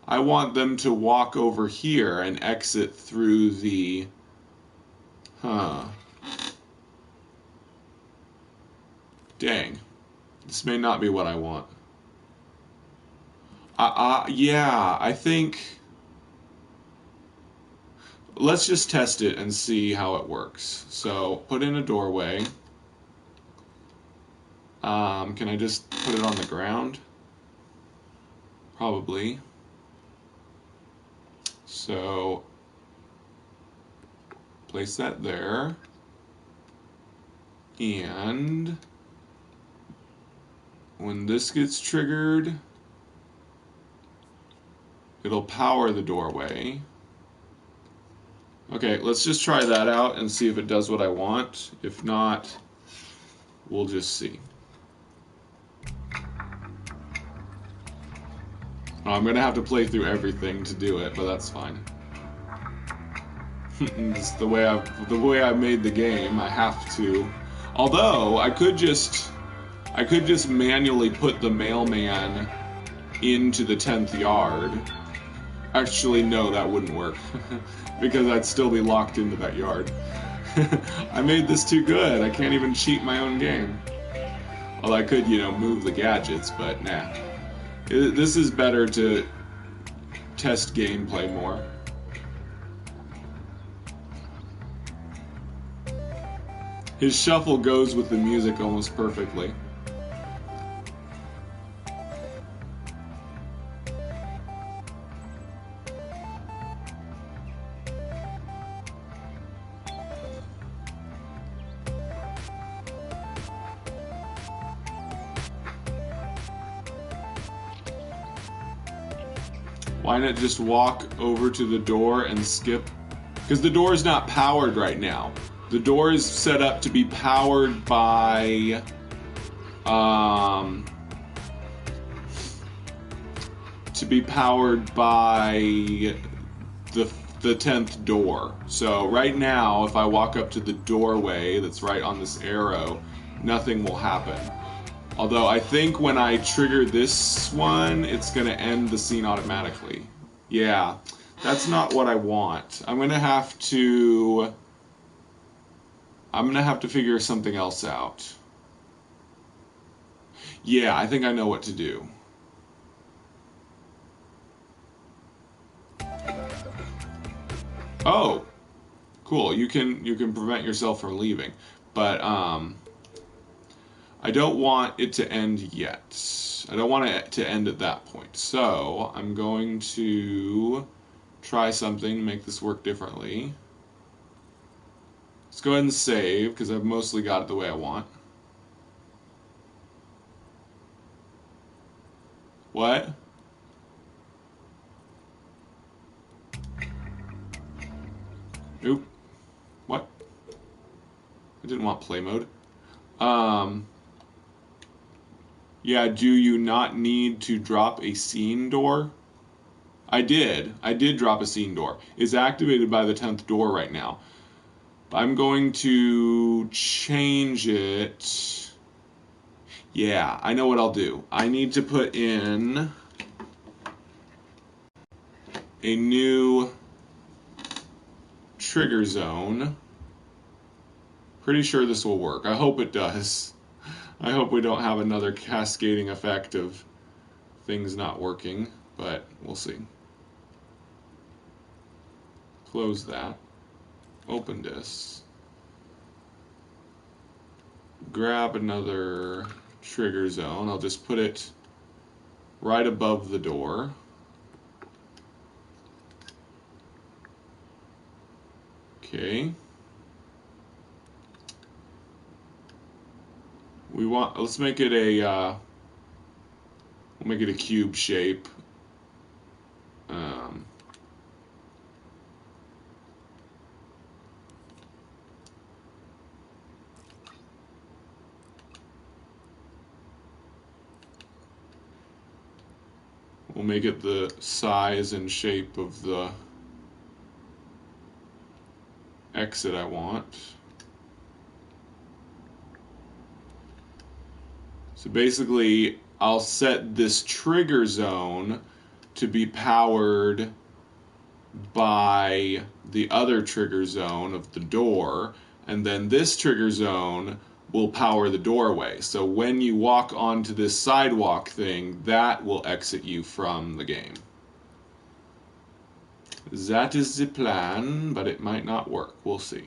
I want them to walk over here and exit through the... Dang. This may not be what I want. Yeah, I think... Let's just test it and see how it works. So, put in a doorway. Can I just put it on the ground? Probably. So, place that there. And when this gets triggered, it'll power the doorway. Okay, let's just try that out and see if it does what I want. If not, we'll just see. I'm gonna have to play through everything to do it, but that's fine. It's the way I've made the game. I have to. Although I could just manually put the mailman into the 10th yard. Actually, no, that wouldn't work. Because I'd still be locked into that yard. I made this too good. I can't even cheat my own game. Well, I could, move the gadgets, but nah. This is better to test gameplay more. His shuffle goes with the music almost perfectly. Why not just walk over to the door and skip? Because the door is not powered right now. The door is set up to be powered by the 10th door. So right now, if I walk up to the doorway that's right on this arrow, nothing will happen. Although I think when I trigger this one, it's going to end the scene automatically. Yeah, that's not what I want. I'm going to have to figure something else out. Yeah, I think I know what to do. Oh, cool. You can prevent yourself from leaving, but I don't want it to end yet. I don't want it to end at that point. So I'm going to try something to make this work differently. Let's go ahead and save, because I've mostly got it the way I want. What? Oop. What? I didn't want play mode. Yeah, do you not need to drop a scene door? I did. I did drop a scene door. It's activated by the 10th door right now. I'm going to change it. Yeah, I know what I'll do. I need to put in a new trigger zone. Pretty sure this will work. I hope it does. I hope we don't have another cascading effect of things not working, but we'll see. Close that. Open this. Grab another trigger zone. I'll just put it right above the door. Okay. Let's make it we'll make it a cube shape. We'll make it the size and shape of the exit I want. So basically, I'll set this trigger zone to be powered by the other trigger zone of the door, and then this trigger zone will power the doorway. So when you walk onto this sidewalk thing, that will exit you from the game. That is the plan, but it might not work. We'll see.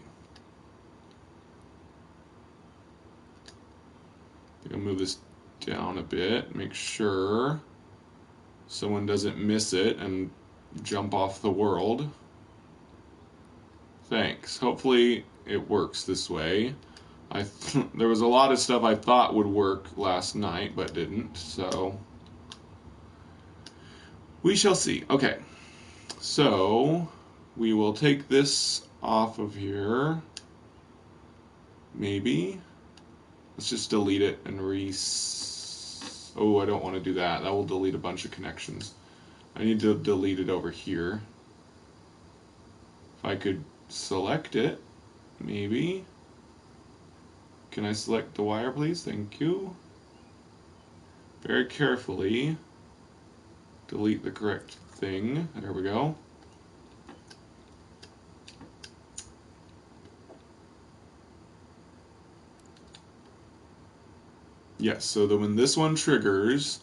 I'll move this down a bit, make sure someone doesn't miss it and jump off the world. Thanks. Hopefully it works this way. There was a lot of stuff I thought would work last night, but didn't, so we shall see. Okay, so we will take this off of here. Maybe. Let's just delete it and oh, I don't want to do that. That will delete a bunch of connections. I need to delete it over here. If I could select it, maybe. Can I select the wire, please? Thank you. Very carefully. delete the correct thing. There we go. Yes, so that when this one triggers,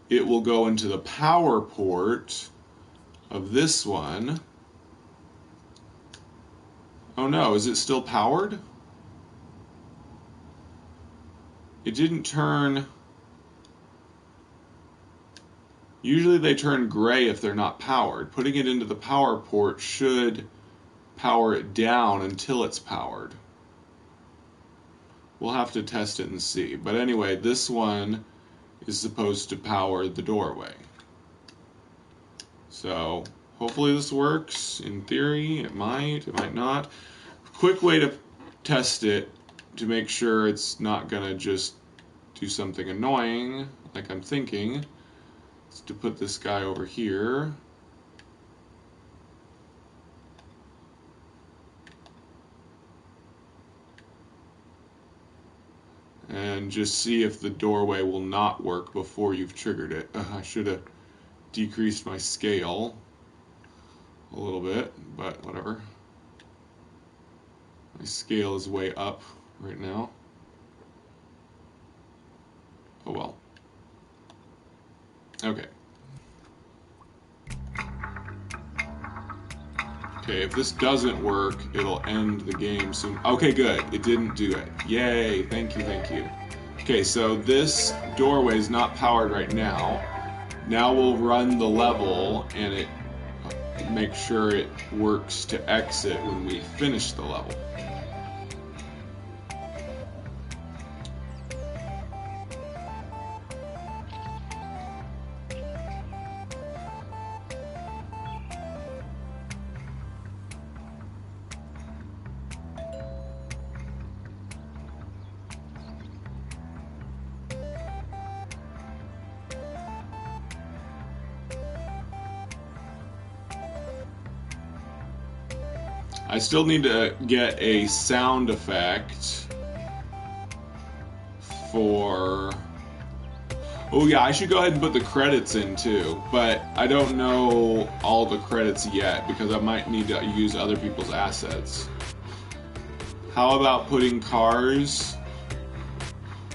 it will go into the power port of this one. Oh no, is it still powered? It didn't turn... Usually they turn gray if they're not powered. Putting it into the power port should power it down until it's powered. We'll have to test it and see. But anyway, this one is supposed to power the doorway. So hopefully this works. In theory, it might not. Quick way to test it to make sure it's not gonna just do something annoying like I'm thinking is to put this guy over here. And just see if the doorway will not work before you've triggered it. I should have decreased my scale a little bit, but whatever. My scale is way up right now. Oh well. Okay. Okay, if this doesn't work, it'll end the game soon. Okay, good. It didn't do it. Yay, thank you, thank you. Okay, so this doorway is not powered right now. Now we'll run the level and it make sure it works to exit when we finish the level. I still need to get a sound effect for... Oh yeah, I should go ahead and put the credits in too, but I don't know all the credits yet because I might need to use other people's assets. How about putting cars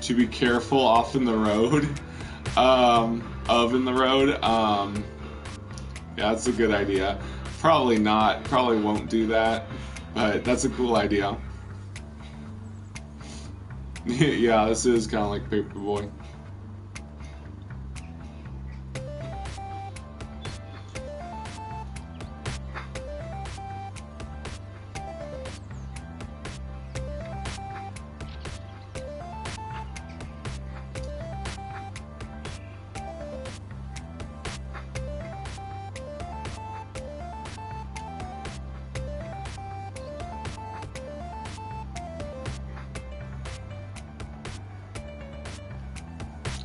to be careful off in the road? In the road? Yeah, that's a good idea. Probably not. Probably won't do that, but that's a cool idea. Yeah, this is kind of like Paperboy.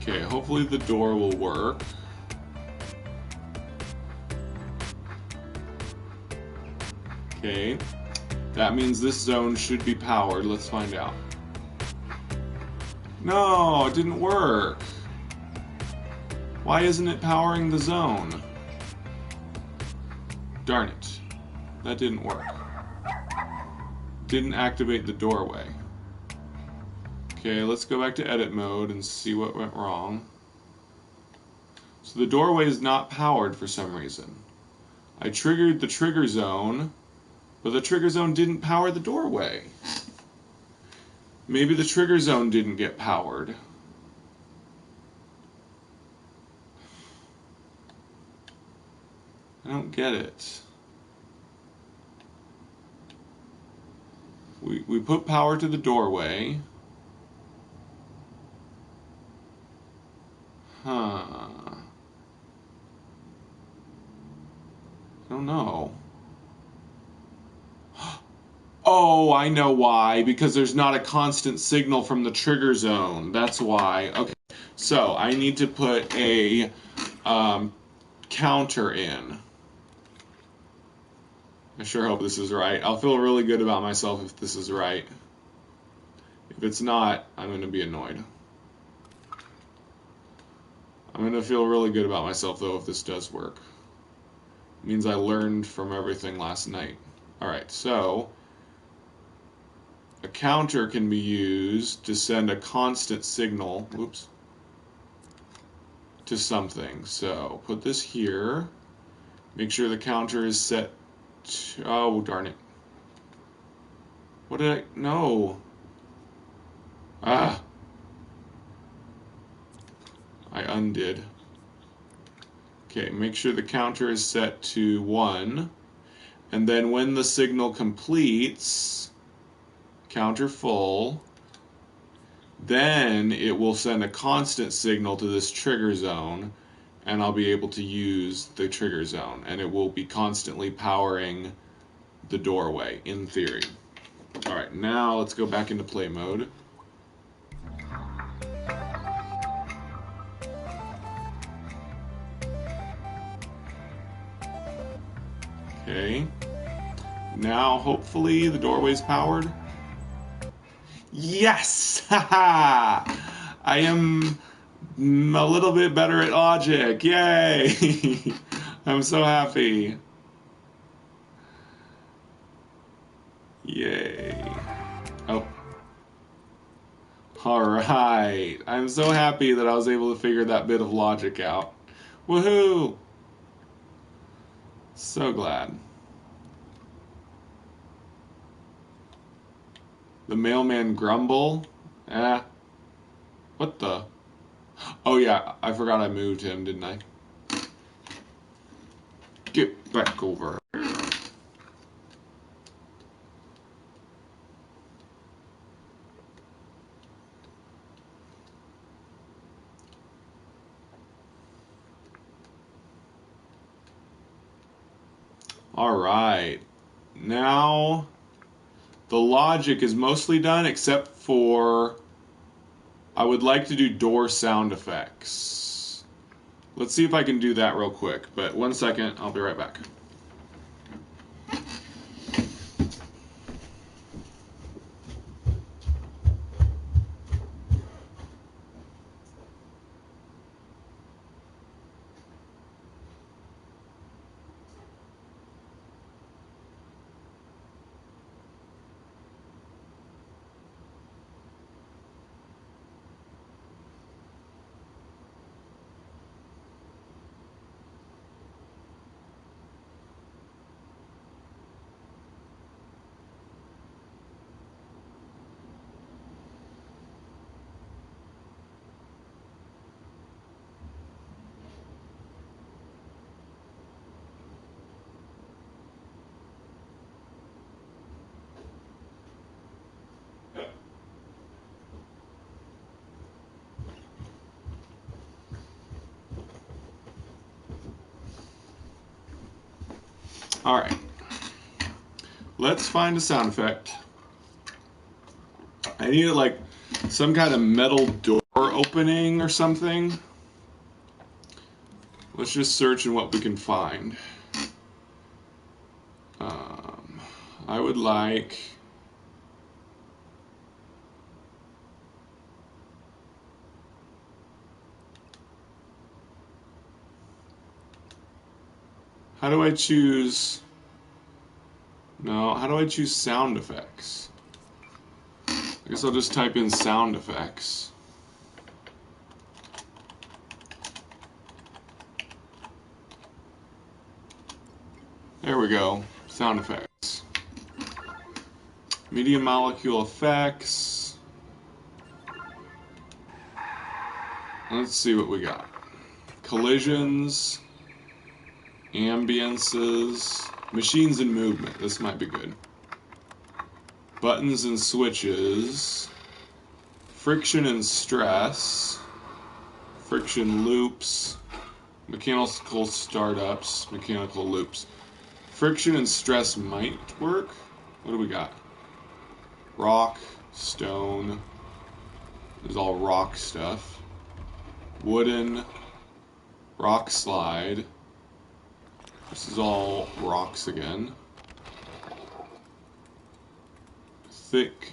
Okay, hopefully the door will work. Okay, that means this zone should be powered. Let's find out. No, it didn't work. Why isn't it powering the zone? Darn it. That didn't work. Didn't activate the doorway. Okay, let's go back to edit mode and see what went wrong. So the doorway is not powered for some reason. I triggered the trigger zone, but the trigger zone didn't power the doorway. Maybe the trigger zone didn't get powered. I don't get it. We put power to the doorway. Huh. I don't know. Oh, I know why. Because there's not a constant signal from the trigger zone. That's why. Okay. So, I need to put a counter in. I sure hope this is right. I'll feel really good about myself if this is right. If it's not, I'm going to be annoyed. I'm going to feel really good about myself, though, if this does work. It means I learned from everything last night. Alright, so a counter can be used to send a constant signal, whoops, to something. So put this here. Make sure the counter is set to, oh, darn it. What did I, no. Ah. I undid. Okay, make sure the counter is set to 1. And then when the signal completes, counter full, then it will send a constant signal to this trigger zone, and I'll be able to use the trigger zone, and it will be constantly powering the doorway, in theory. Alright, now let's go back into play mode. Okay. Now, hopefully, the doorway's powered. Yes! Haha! I am a little bit better at logic. Yay! I'm so happy. Yay. Oh. Alright. I'm so happy that I was able to figure that bit of logic out. Woohoo! So glad. The mailman grumble? Eh. What the? Oh yeah, I forgot I moved him, didn't I? Get back over. Alright. Now the logic is mostly done except for I would like to do door sound effects. Let's see if I can do that real quick, but 1 second, I'll be right back. Alright. Let's find a sound effect. I need like some kind of metal door opening or something. Let's just search in what we can find. I would like how do I choose? No, how do I choose sound effects? I guess I'll just type in sound effects. There we go. Sound effects. Medium molecule effects. Let's see what we got. Collisions. Ambiances. Machines in movement. This might be good. Buttons and switches. Friction and stress. Friction loops. Mechanical startups. Mechanical loops. Friction and stress might work. What do we got? Rock, stone. This is all rock stuff. Wooden. Rock slide. This is all rocks again. Thick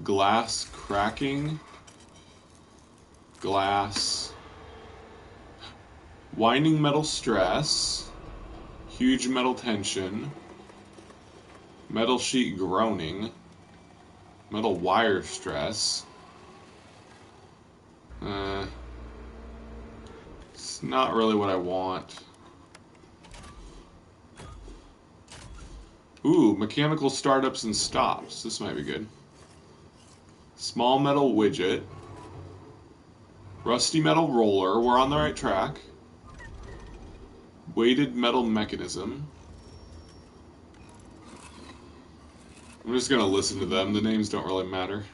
glass cracking. Glass. Winding metal stress. Huge metal tension. Metal sheet groaning. Metal wire stress. It's not really what I want. Ooh, mechanical startups and stops. This might be good. Small metal widget. Rusty metal roller. We're on the right track. Weighted metal mechanism. I'm just going to listen to them. The names don't really matter.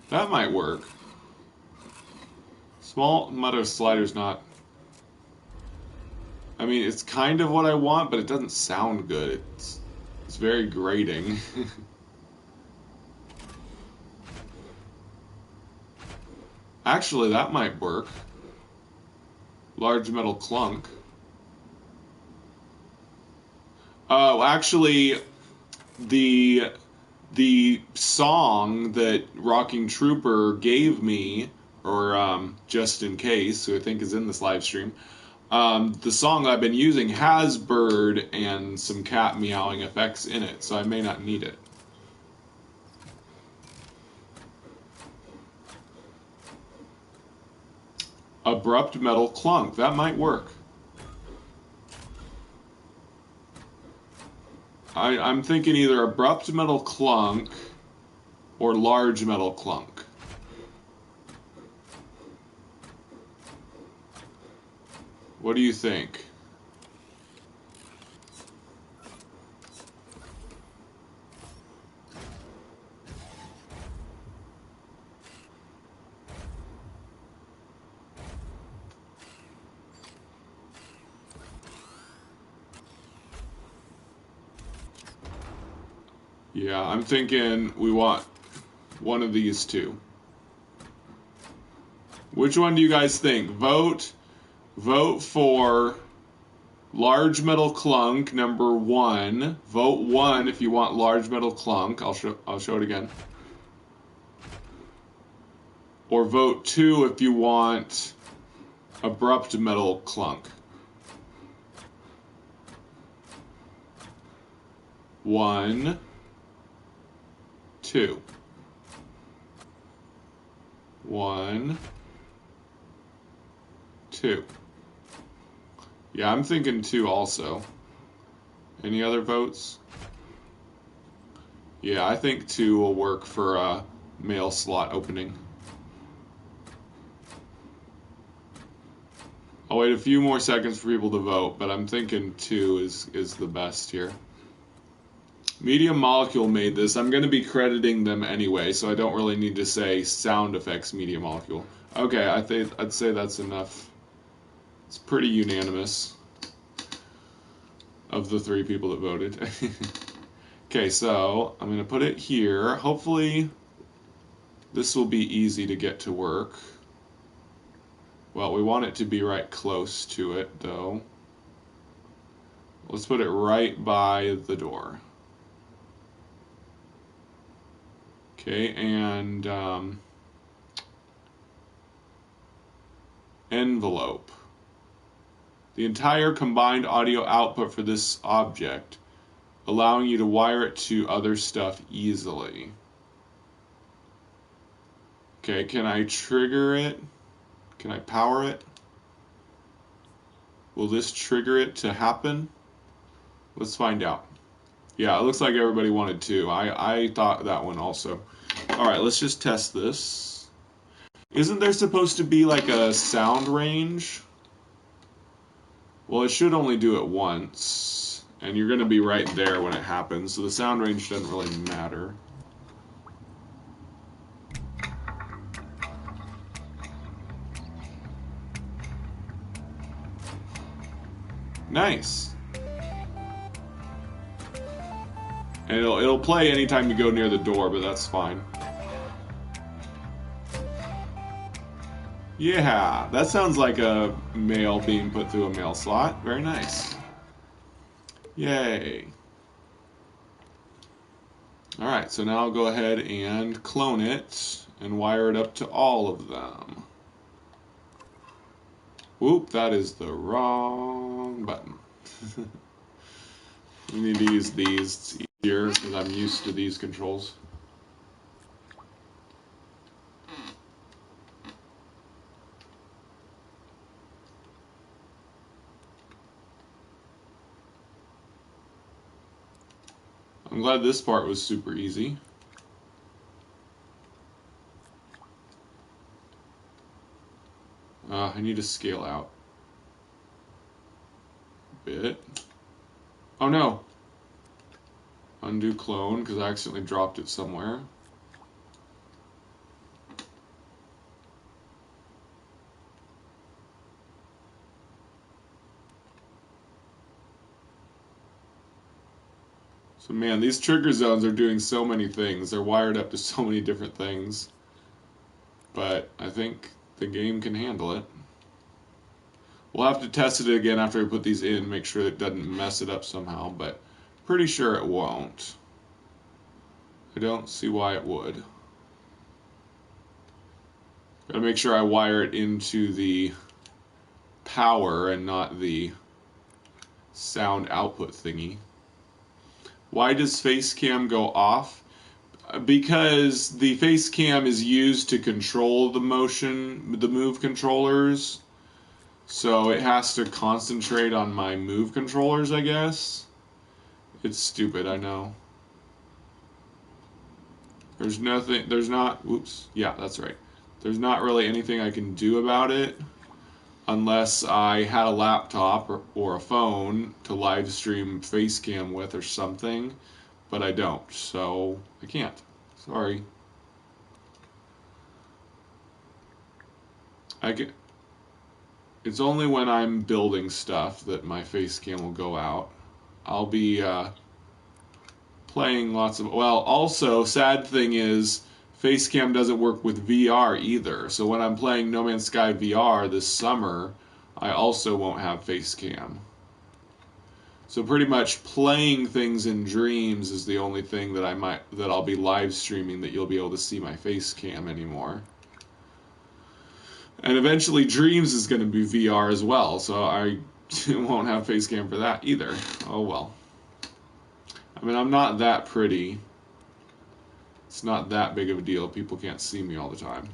That might work. Small metal slider's not... I mean, it's kind of what I want, but it doesn't sound good. It's very grating. Actually, that might work. Large metal clunk. Oh, actually, the song that Rocking Trooper gave me, or just in case, who I think is in this live stream, the song I've been using has bird and some cat meowing effects in it, so I may not need it. Abrupt metal clunk. That might work. I'm thinking either abrupt metal clunk or large metal clunk. What do you think? Yeah, I'm thinking we want one of these two. Which one do you guys think? Vote for large metal clunk number 1. Vote 1 if you want large metal clunk. I'll show it again. Or vote 2 if you want abrupt metal clunk. 1, 2. 1, 2. Yeah, I'm thinking 2 also. Any other votes? Yeah, I think 2 will work for a mail slot opening. I'll wait a few more seconds for people to vote, but I'm thinking 2 is the best here. Medium Molecule made this. I'm going to be crediting them anyway, so I don't really need to say sound effects Medium Molecule. Okay, I'd say that's enough. It's pretty unanimous of the 3 people that voted. Okay, so I'm going to put it here. Hopefully this will be easy to get to work. Well, we want it to be right close to it, though. Let's put it right by the door. Okay, and envelope. The entire combined audio output for this object, allowing you to wire it to other stuff easily. Okay, can I trigger it? Can I power it? Will this trigger it to happen? Let's find out. Yeah, it looks like everybody wanted 2. I thought that one also. Alright, let's just test this. Isn't there supposed to be like a sound range? Well, it should only do it once. And you're going to be right there when it happens, so the sound range doesn't really matter. Nice. And it'll play anytime you go near the door, but that's fine. Yeah, that sounds like a mail being put through a mail slot. Very nice. Yay. Alright, so now I'll go ahead and clone it and wire it up to all of them. Whoop, that is the wrong button. We need to use these. It's easier because I'm used to these controls. I'm glad this part was super easy. I need to scale out a bit. Oh no! Undo clone, because I accidentally dropped it somewhere. So man, these trigger zones are doing so many things. They're wired up to so many different things. But I think the game can handle it. We'll have to test it again after we put these in, make sure it doesn't mess it up somehow, but pretty sure it won't. I don't see why it would. Gotta make sure I wire it into the power and not the sound output thingy. Why does face cam go off? Because the face cam is used to control the motion, the move controllers. So it has to concentrate on my move controllers, I guess. It's stupid, I know. There's nothing, there's not, oops, yeah, that's right. There's not really anything I can do about it unless I had a laptop or a phone to live stream face cam with or something, but I don't, so I can't. Sorry. It's only when I'm building stuff that my face cam will go out. I'll be playing lots of, well, also, sad thing is, Facecam doesn't work with VR either. So when I'm playing No Man's Sky VR this summer, I also won't have Facecam. So pretty much playing things in Dreams is the only thing that I'll be live streaming that you'll be able to see my Facecam anymore. And eventually Dreams is going to be VR as well, so I won't have Facecam for that either. Oh well. I mean, I'm not that pretty. It's not that big of a deal. People can't see me all the time.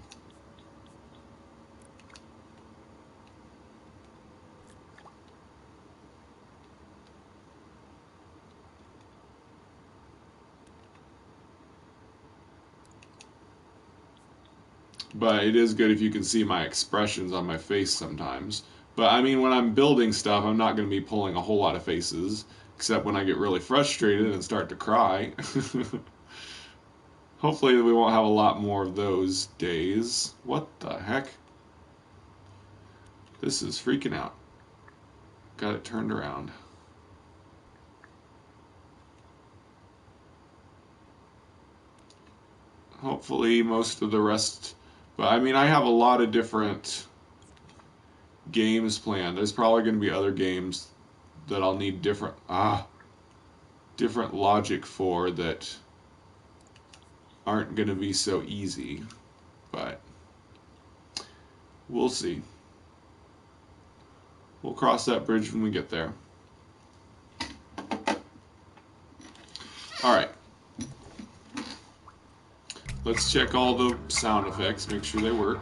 But it is good if you can see my expressions on my face sometimes. But I mean, when I'm building stuff, I'm not going to be pulling a whole lot of faces, except when I get really frustrated and start to cry. Hopefully we won't have a lot more of those days. What the heck? This is freaking out. Got it turned around. Hopefully most of the rest... But I mean, I have a lot of different games planned. There's probably going to be other games that I'll need different logic for that aren't going to be so easy. But we'll see. We'll cross that bridge when we get there. Alright. Let's check all the sound effects, make sure they work.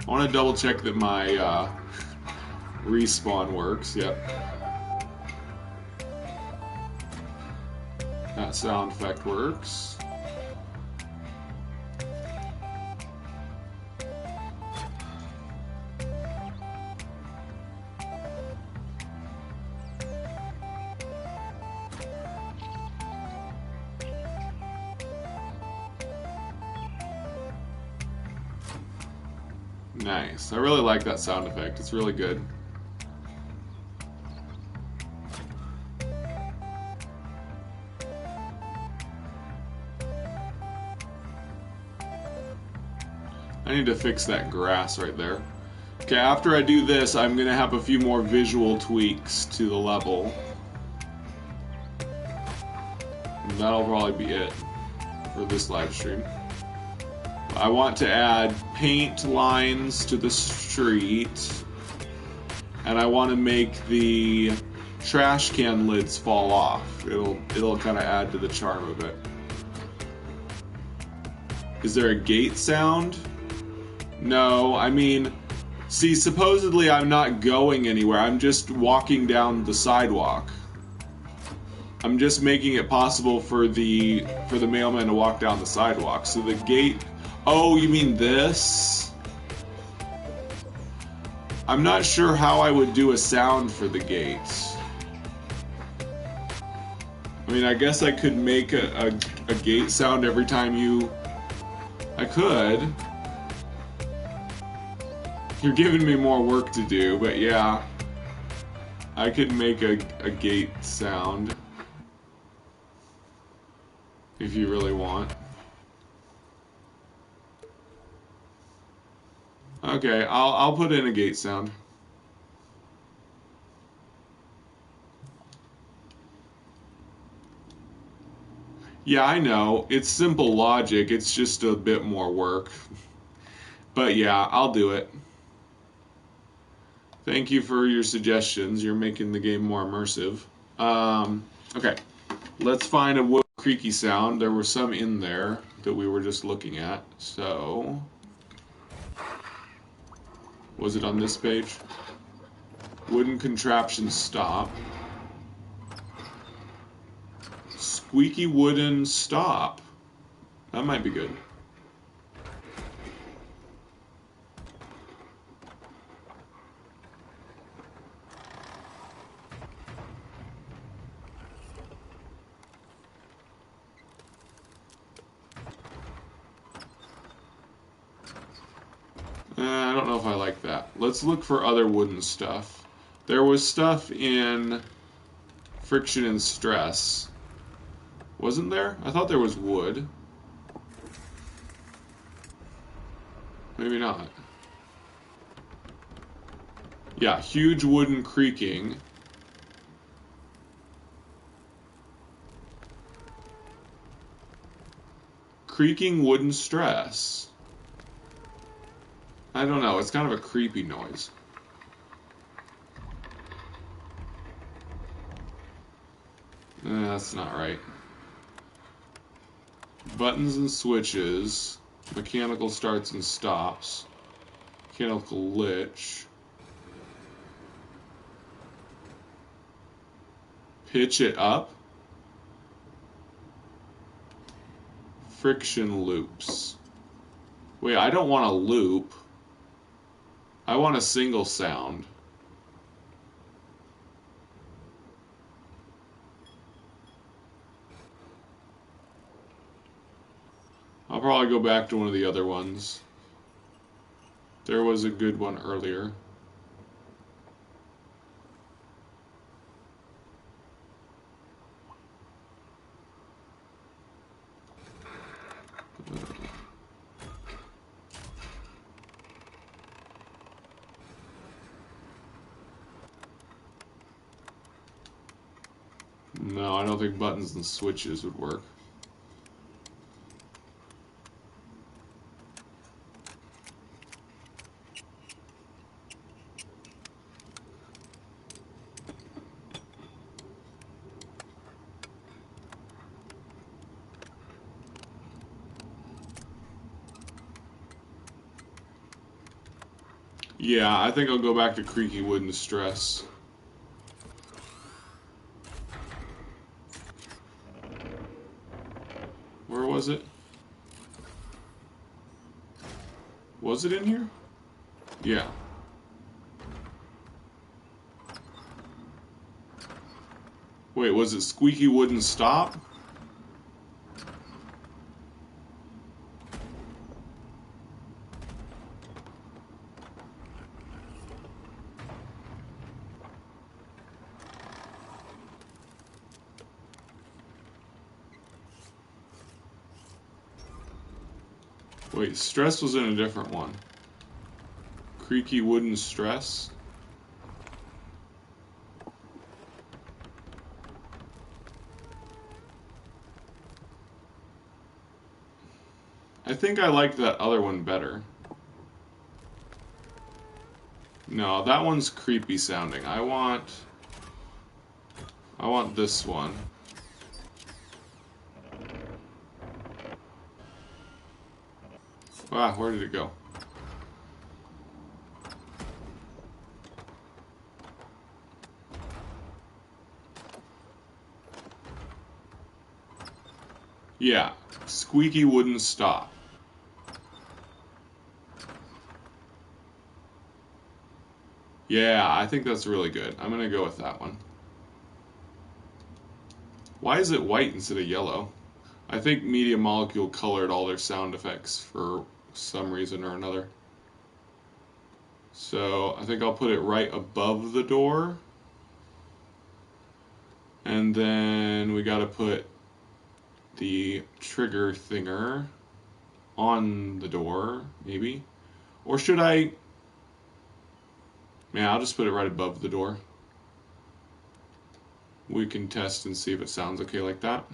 I want to double check that my respawn works. Yep. That sound effect works. Nice. I really like that sound effect. It's really good. I need to fix that grass right there. Okay, after I do this, I'm going to have a few more visual tweaks to the level. And that'll probably be it for this live stream. I want to add paint lines to the street. and I want to make the trash can lids fall off. It'll kind of add to the charm of it. Is there a gate sound? No, I mean, see, supposedly I'm not going anywhere. I'm just walking down the sidewalk. I'm just making it possible for the mailman to walk down the sidewalk. So the gate. Oh, you mean this? I'm not sure how I would do a sound for the gates. I mean, I guess I could make a gate sound every time you... I could. You're giving me more work to do, but yeah. I could make a gate sound. If you really want. Okay, I'll put in a gate sound. Yeah, I know. It's simple logic. It's just a bit more work. But yeah, I'll do it. Thank you for your suggestions. You're making the game more immersive. Okay, let's find a wood creaky sound. There were some in there that we were just looking at. So, was it on this page? Wooden contraption stop. Squeaky wooden stop. That might be good. I don't know if I like that. Let's look for other wooden stuff. There was stuff in friction and stress. Wasn't there? I thought there was wood. Maybe not. Yeah, huge wooden creaking. Creaking wooden stress. I don't know, it's kind of a creepy noise. That's not right. Buttons and switches. Mechanical starts and stops. Mechanical lich. Pitch it up. Friction loops. Wait, I don't want a loop. I want a single sound. I'll probably go back to one of the other ones. There was a good one earlier. No, I don't think buttons and switches would work. Yeah, I think I'll go back to creaky wooden stress. Where was it? Was it in here? Yeah. Wait, was it squeaky wooden stop? Wait, stress was in a different one. Creaky wooden stress? I think I like that other one better. No, that one's creepy sounding. I want this one. Ah, where did it go? Yeah, squeaky wouldn't stop. Yeah, I think that's really good. I'm gonna go with that one. Why is it white instead of yellow? I think Media Molecule colored all their sound effects for some reason or another. So I think I'll put it right above the door. And then we gotta put the trigger thinger on the door, maybe? Or should I? Yeah, I'll just put it right above the door. We can test and see if it sounds okay like that.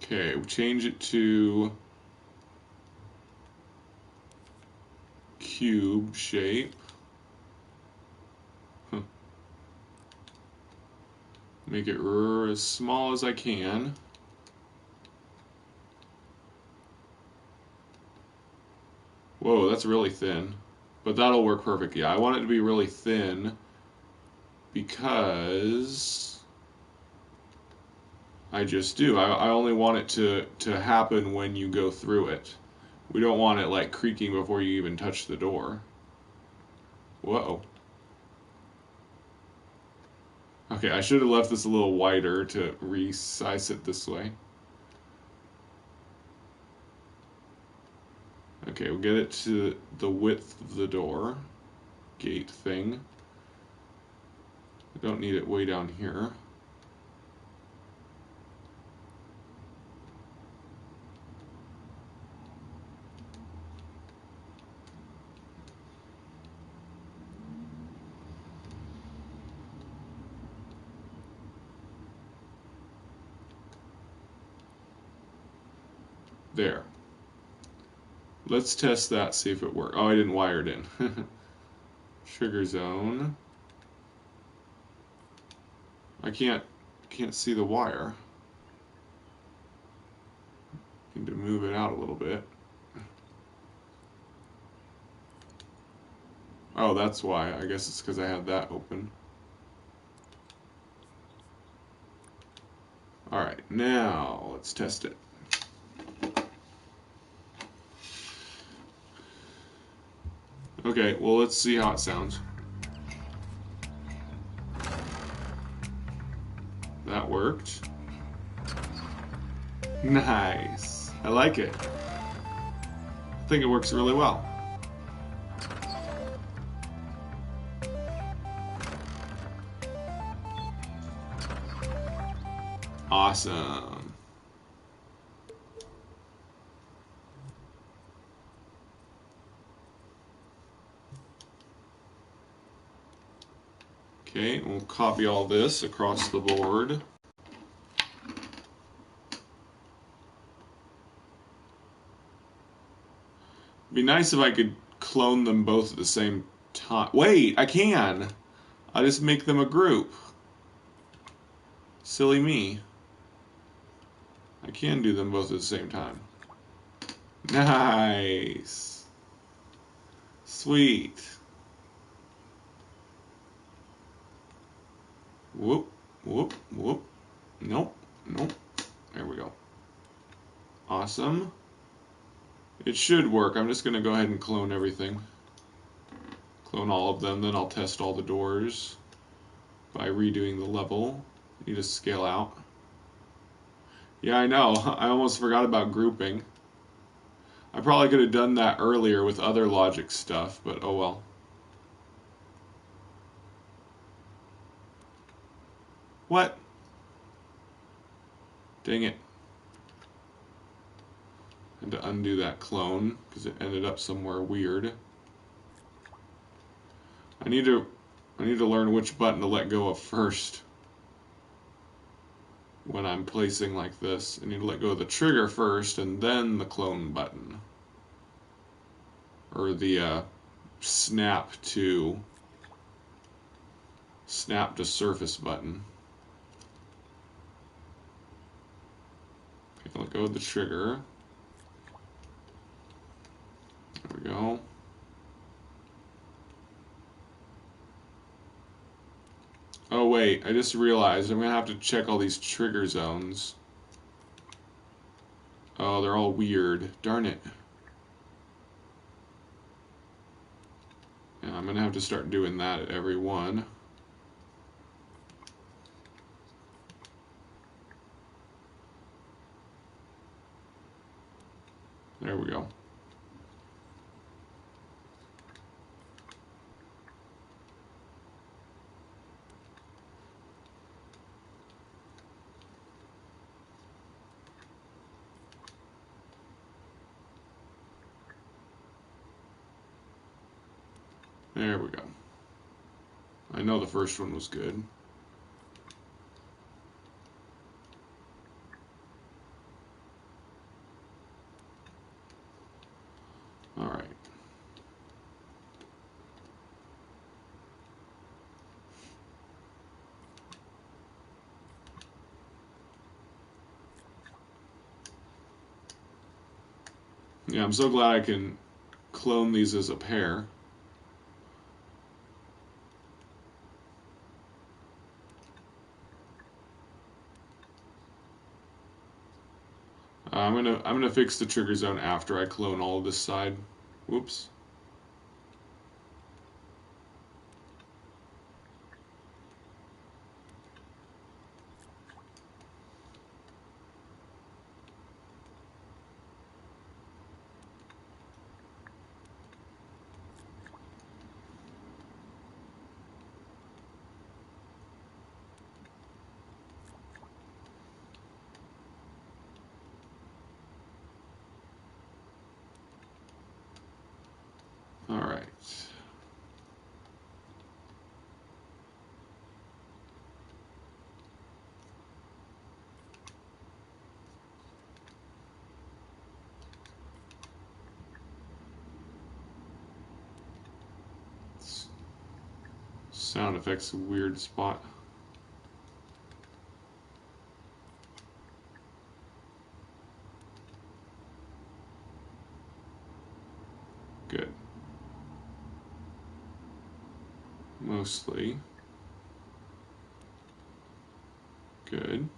Okay, we change it to cube shape. Make it as small as I can. Whoa, that's really thin. But that'll work perfect. Yeah, I want it to be really thin because I just do. I only want it to happen when you go through it. We don't want it like creaking before you even touch the door. Whoa. Okay, I should have left this a little wider to resize it this way. Okay, we'll get it to the width of the door. Gate thing. I don't need it way down here. There. Let's test that, see if it works. Oh, I didn't wire it in. Trigger zone. I can't see the wire. Need to move it out a little bit. Oh, that's why. I guess it's because I had that open. Alright, now let's test it. Okay, well, let's see how it sounds. That worked. Nice. I like it. I think it works really well. Awesome. Okay, we'll copy all this across the board. It'd be nice if I could clone them both at the same time. Wait, I can! I'll just make them a group. Silly me. I can do them both at the same time. Nice. Sweet. Whoop, whoop, whoop. Nope, nope. There we go. Awesome. It should work. I'm just going to go ahead and clone everything. Clone all of them, then I'll test all the doors by redoing the level. Need to scale out. Yeah, I know. I almost forgot about grouping. I probably could have done that earlier with other logic stuff, but oh well. What? Dang it. And to undo that clone, because it ended up somewhere weird. I need to learn which button to let go of first. When I'm placing like this, I need to let go of the trigger first and then the clone button. Or the snap to surface button. Okay, let go of the trigger. There we go. Oh wait, I just realized I'm gonna have to check all these trigger zones. Oh, they're all weird. Darn it. Yeah, I'm gonna have to start doing that at every one. There we go. There we go. I know the first one was good. All right. Yeah, I'm so glad I can clone these as a pair. I'm gonna fix the trigger zone after I clone all of this side. Whoops. All right. Sound effects a weird spot. Good. Mostly. Good.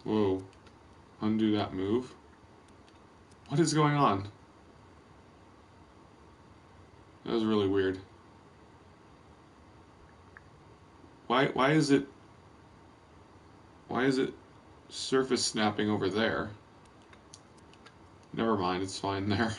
Whoa. Undo that move. What is going on? That was really weird. Why is it surface snapping over there? Never mind, it's fine there.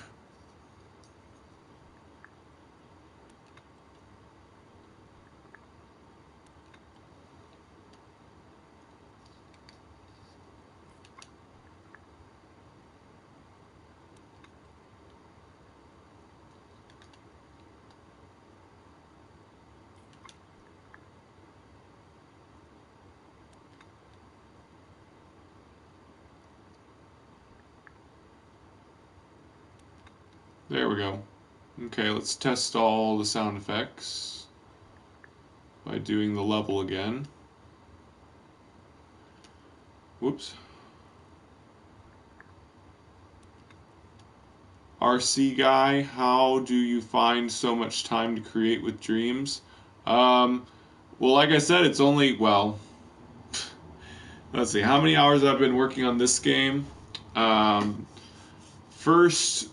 There we go. Okay, let's test all the sound effects by doing the level again. Whoops. RC guy, how do you find so much time to create with dreams? Well, like I said, it's only, well, let's see, how many hours I've been working on this game? First,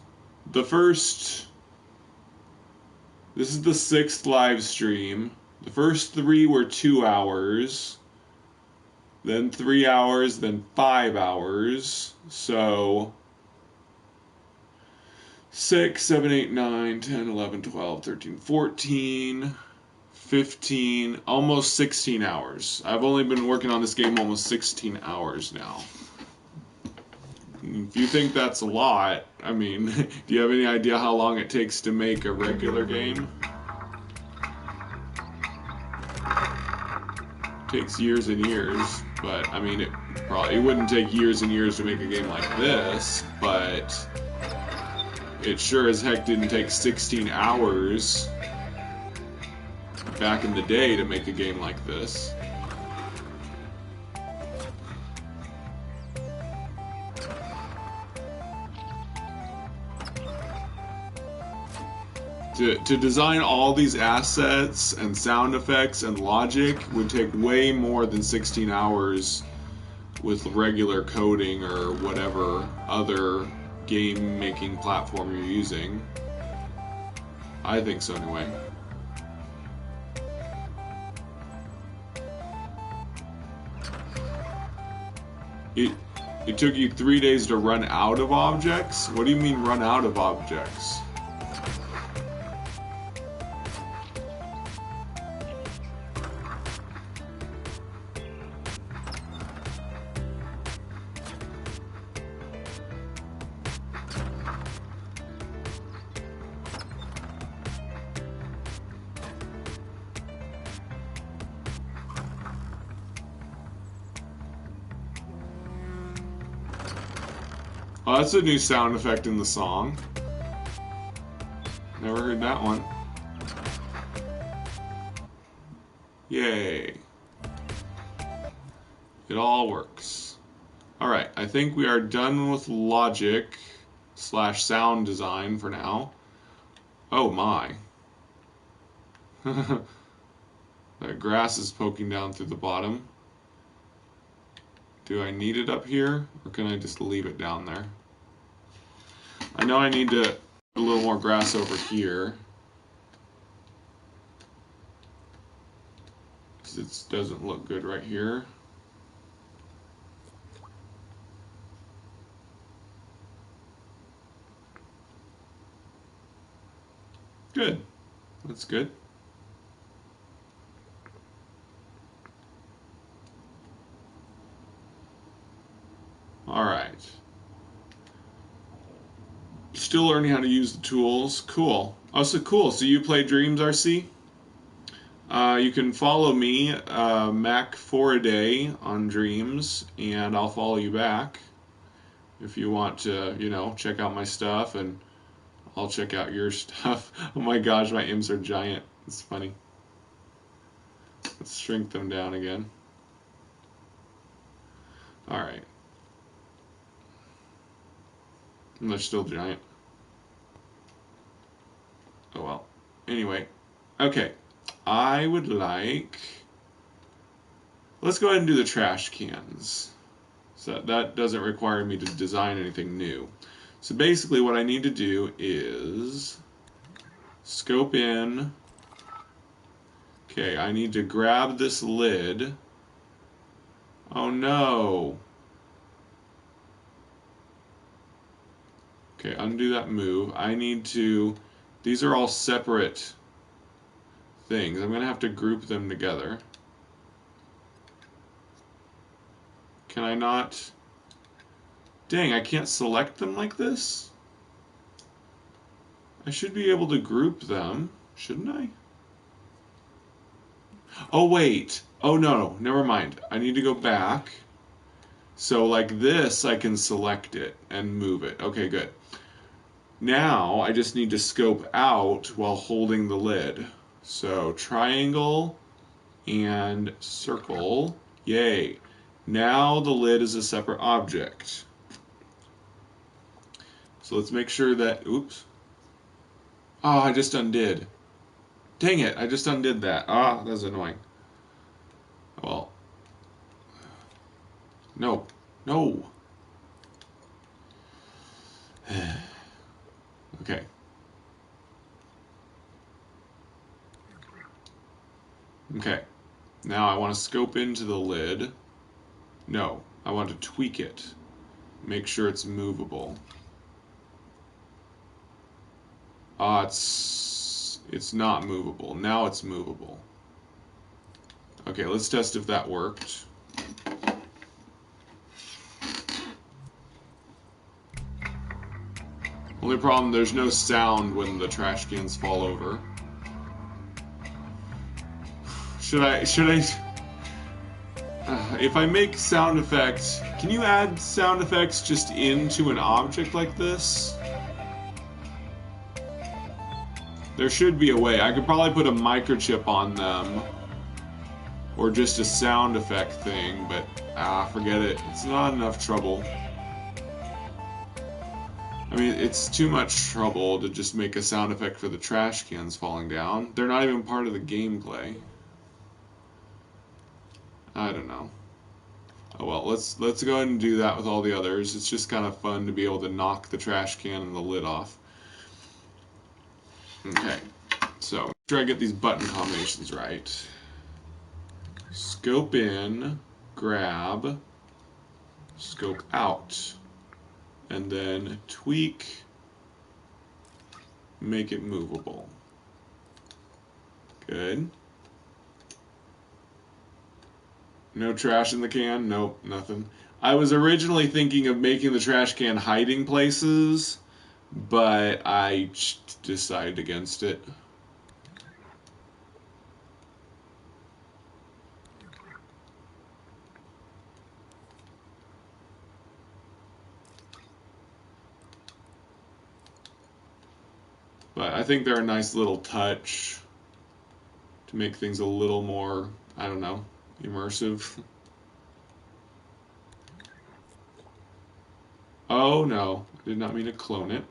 this is the sixth live stream. The first three were 2 hours, then 3 hours, then 5 hours. So 6, 7, 8, 9, 10, 11, 12, 13, 14, 15, almost 16 hours. I've only been working on this game almost 16 hours now. If you think that's a lot, I mean, do you have any idea how long it takes to make a regular game? It takes years and years, but I mean, it wouldn't take years and years to make a game like this, but it sure as heck didn't take 16 hours back in the day to make a game like this. To design all these assets and sound effects and logic would take way more than 16 hours with regular coding or whatever other game making platform you're using. I think so anyway. It took you 3 days to run out of objects? What do you mean run out of objects? Oh, that's a new sound effect in the song. Never heard that one. Yay. It all works. Alright, I think we are done with logic / sound design for now. Oh my. That grass is poking down through the bottom. Do I need it up here, or can I just leave it down there? I know I need to put a little more grass over here, because it doesn't look good right here. Good. That's good. Alright. Still learning how to use the tools. Cool. Oh, so cool. So you play Dreams, RC? You can follow me, Mac Foraday, on Dreams, and I'll follow you back if you want to, you know, check out my stuff, and I'll check out your stuff. Oh my gosh, my imps are giant. It's funny. Let's shrink them down again. Alright. And they're still giant. Oh well. Anyway. Okay. I would like... Let's go ahead and do the trash cans. So that doesn't require me to design anything new. So basically what I need to do is scope in. Okay, I need to grab this lid. Oh no. Okay, undo that move. I need to... These are all separate things. I'm going to have to group them together. Can I not... Dang, I can't select them like this? I should be able to group them, shouldn't I? Oh, wait. Oh, no, never mind. I need to go back. So like this, I can select it and move it. Okay, good. Now, I just need to scope out while holding the lid. So, triangle and circle. Yay. Now the lid is a separate object. So let's make sure that... Oops. Oh, I just undid. Dang it, I just undid that. Ah, that's annoying. Well. No. No. Okay. Okay. Now I want to scope into the lid. No, I want to tweak it. Make sure it's movable. It's not movable. Now it's movable. Okay, let's test if that worked. Only problem, there's no sound when the trash cans fall over. Should I if I make sound effects, can you add sound effects just into an object like this? There should be a way. I could probably put a microchip on them, or just a sound effect thing, but forget it. It's not enough trouble. I mean, it's too much trouble to just make a sound effect for the trash cans falling down. They're not even part of the gameplay. I don't know. Oh well, let's go ahead and do that with all the others. It's just kind of fun to be able to knock the trash can and the lid off. Okay, so make sure I get these button combinations right. Scope in, grab, scope out, and then tweak, make it movable. Good. No trash in the can? Nope, nothing. I was originally thinking of making the trash can hiding places, but I decided against it. But I think they're a nice little touch to make things a little more, I don't know, immersive. Oh no, I did not mean to clone it.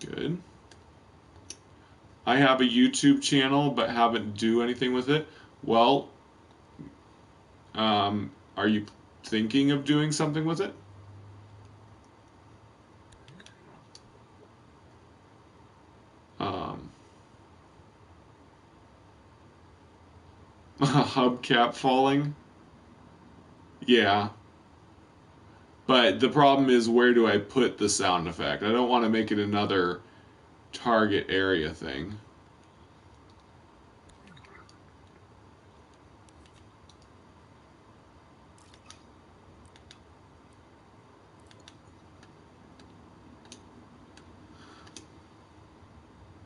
Good. I have a YouTube channel but haven't do anything with it. Well, are you thinking of doing something with it? Hubcap falling? Yeah. But the problem is, where do I put the sound effect? I don't want to make it another target area thing.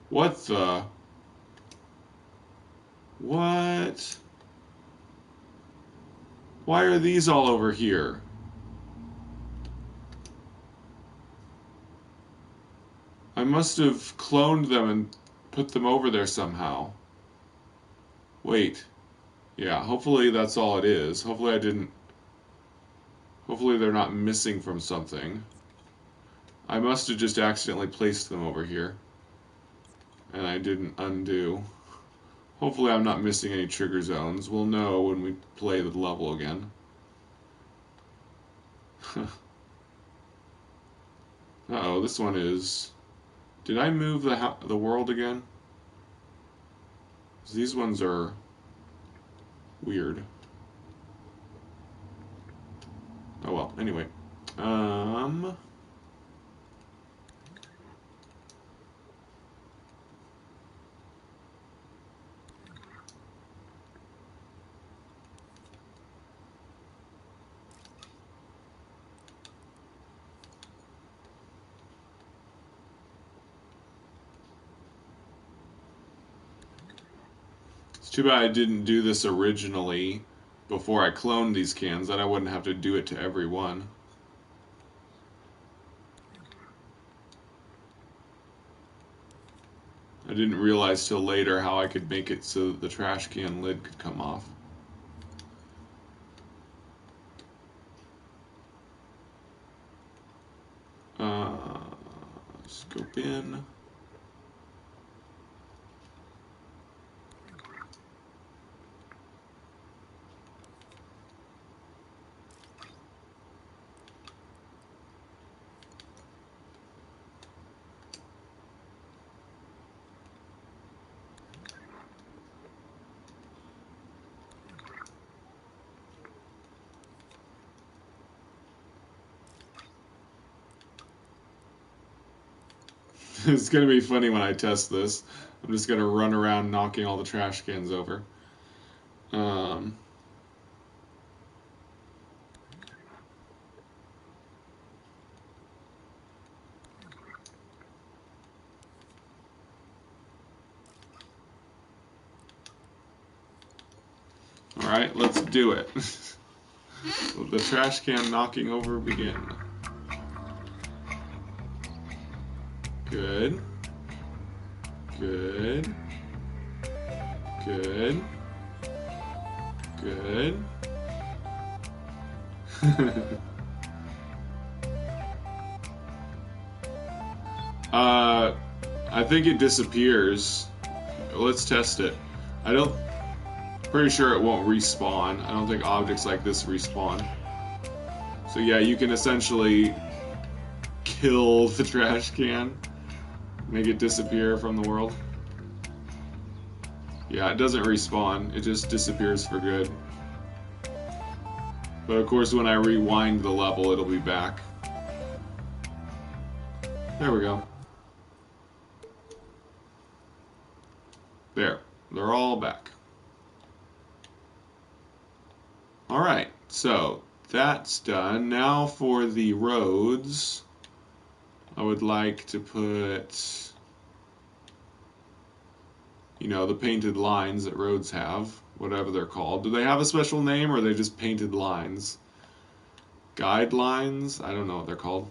What the? What? Why are these all over here? I must have cloned them and put them over there somehow. Wait. Yeah, hopefully that's all it is. Hopefully I didn't... Hopefully they're not missing from something. I must have just accidentally placed them over here. And I didn't undo. Hopefully I'm not missing any trigger zones. We'll know when we play the level again. Uh-oh, this one is... Did I move the world again? These ones are weird. Oh well, anyway. It's too bad I didn't do this originally before I cloned these cans, then I wouldn't have to do it to every one. I didn't realize till later how I could make it so that the trash can lid could come off. Scope in. It's gonna be funny when I test this. I'm just gonna run around knocking all the trash cans over. Um, all right, let's do it. The trash can knocking over begin. Good. Good. Good. Good. I think it disappears. Let's test it. I don't. Pretty sure it won't respawn. I don't think objects like this respawn. So yeah, you can essentially kill the trash can, make it disappear from the world. Yeah, it doesn't respawn. It just disappears for good. But of course, when I rewind the level, it'll be back. There we go. There. They're all back. Alright, so that's done. Now for the roads, I would like to put, you know, the painted lines that roads have, whatever they're called. Do they have a special name, or are they just painted lines? Guidelines? I don't know what they're called.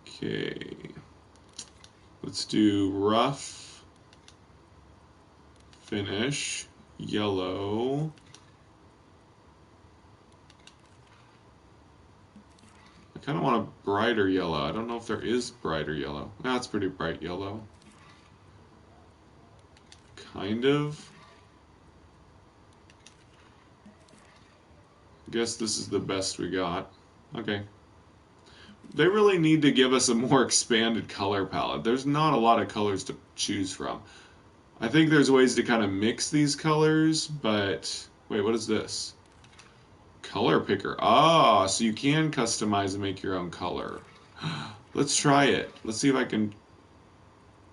Okay. Let's do rough, finish, yellow. I kind of want a brighter yellow. I don't know if there is brighter yellow. That's pretty bright yellow. Kind of. I guess this is the best we got. Okay. They really need to give us a more expanded color palette. There's not a lot of colors to choose from. I think there's ways to kind of mix these colors, but... Wait, what is this? Color picker. Ah, so you can customize and make your own color. Let's try it. Let's see if I can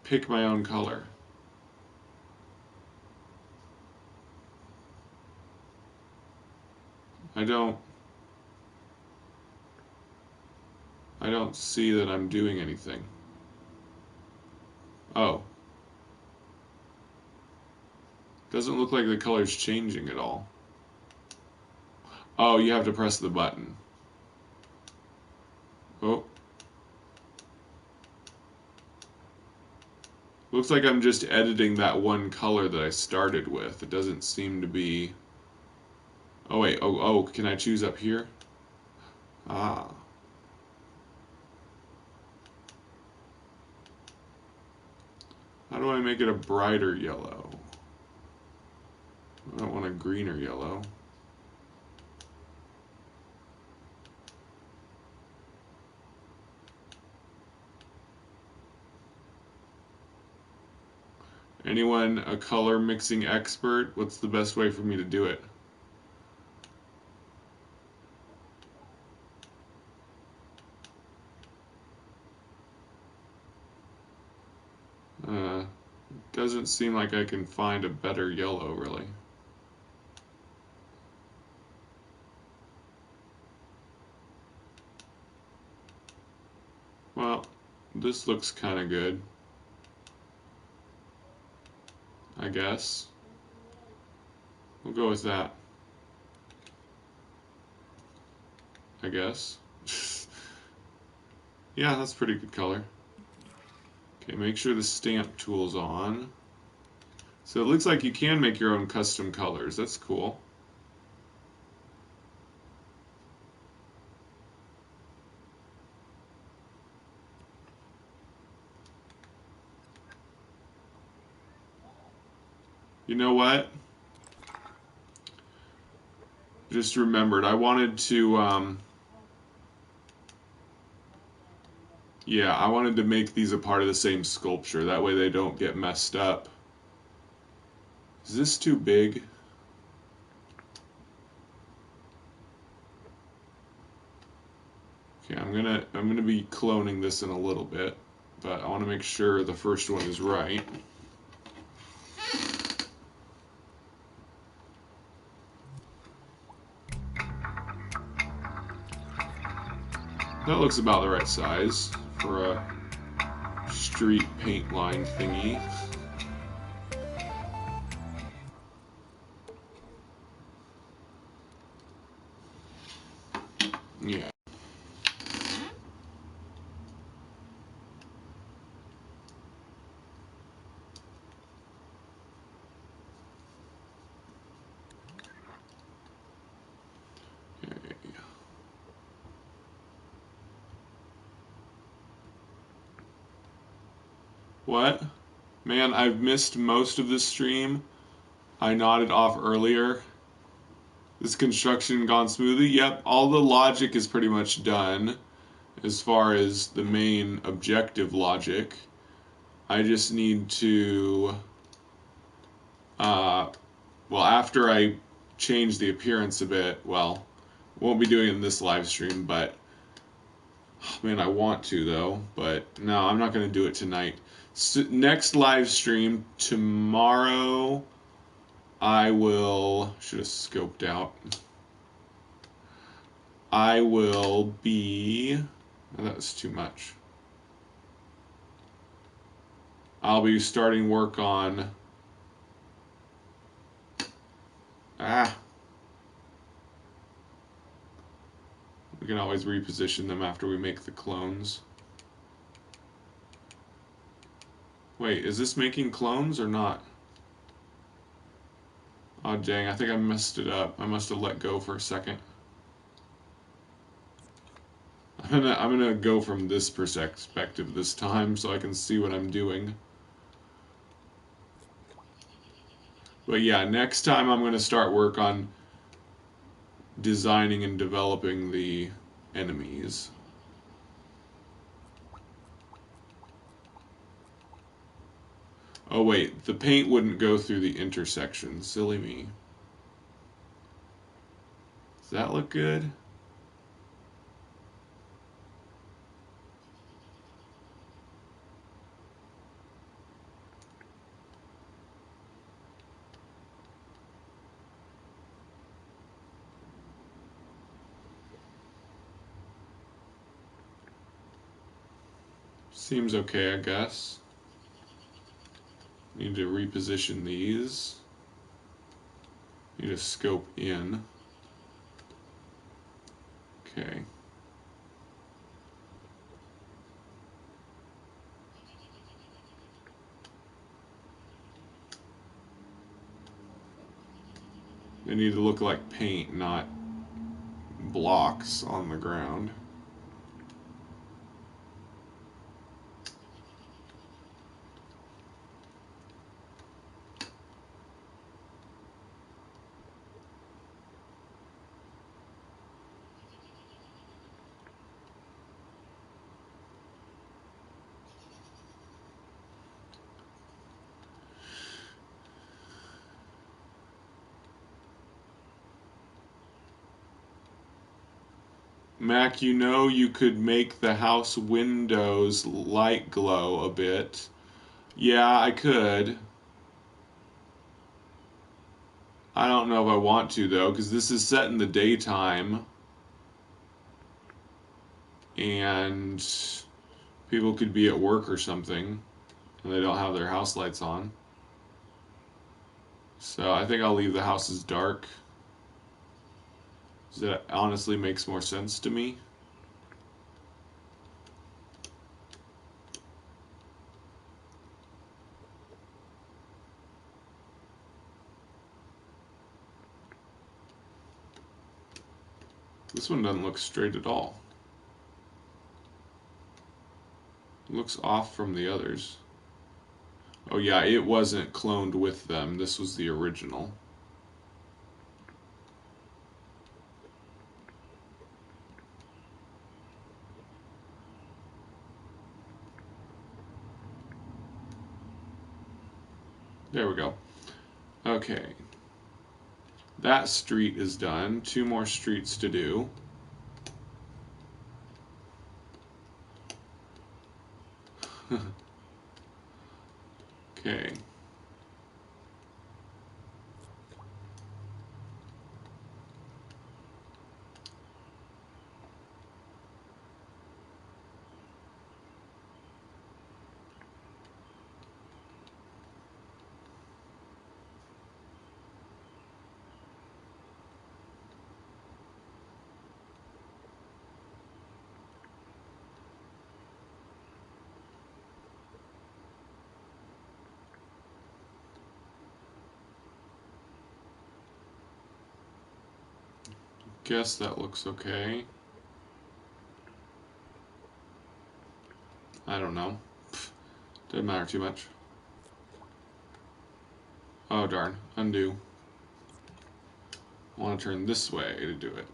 pick my own color. I don't see that I'm doing anything. Oh. Doesn't look like the color's changing at all. Oh, you have to press the button. Oh. Looks like I'm just editing that one color that I started with. It doesn't seem to be... Oh, wait. Oh, can I choose up here? Ah. How do I make it a brighter yellow? I don't want a greener yellow. Anyone a color mixing expert? What's the best way for me to do it? Doesn't seem like I can find a better yellow, really. Well, this looks kind of good, I guess. We'll go with that, I guess. Yeah, that's pretty good color. Okay, make sure the stamp tool's on. So it looks like you can make your own custom colors. That's cool. You know what? Just remembered, I wanted to, yeah, I wanted to make these a part of the same sculpture. That way they don't get messed up. Is this too big? Okay, I'm gonna be cloning this in a little bit, but I want to make sure the first one is right. That looks about the right size for a street paint line thingy. Yeah. Okay. What? Man, I've missed most of this stream. I nodded off earlier. This construction gone smoothly? Yep, all the logic is pretty much done as far as the main objective logic. I just need to, well, after I change the appearance a bit, well, won't be doing it in this live stream, but man, I want to though, but no, I'm not going to do it tonight. So, next live stream tomorrow, I will, should have scoped out. I will be, oh, that was too much. I'll be starting work on, we can always reposition them after we make the clones. Wait, is this making clones or not? Oh dang, I think I messed it up. I must have let go for a second. I'm gonna go from this perspective this time so I can see what I'm doing. But yeah, next time I'm gonna start work on designing and developing the enemies. Oh wait, the paint wouldn't go through the intersection. Silly me. Does that look good? Seems okay, I guess. Need to reposition these. Need to scope in. Okay. They need to look like paint, not blocks on the ground. Mac, you know you could make the house windows light glow a bit. Yeah, I could. I don't know if I want to though, because this is set in the daytime. And people could be at work or something, and they don't have their house lights on. So I think I'll leave the houses dark. That honestly makes more sense to me. This one doesn't look straight at all. It looks off from the others. Oh yeah, it wasn't cloned with them. This was the original. There we go. Okay. That street is done. 2 more streets to do. Okay. Guess that looks okay. I don't know. Doesn't matter too much. Oh darn. Undo. I want to turn this way to do it.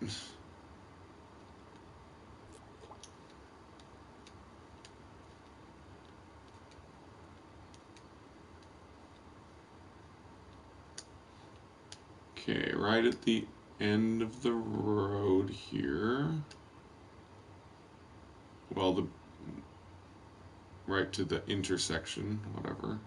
Okay, right at the end of the road here. Well, the right to the intersection, whatever.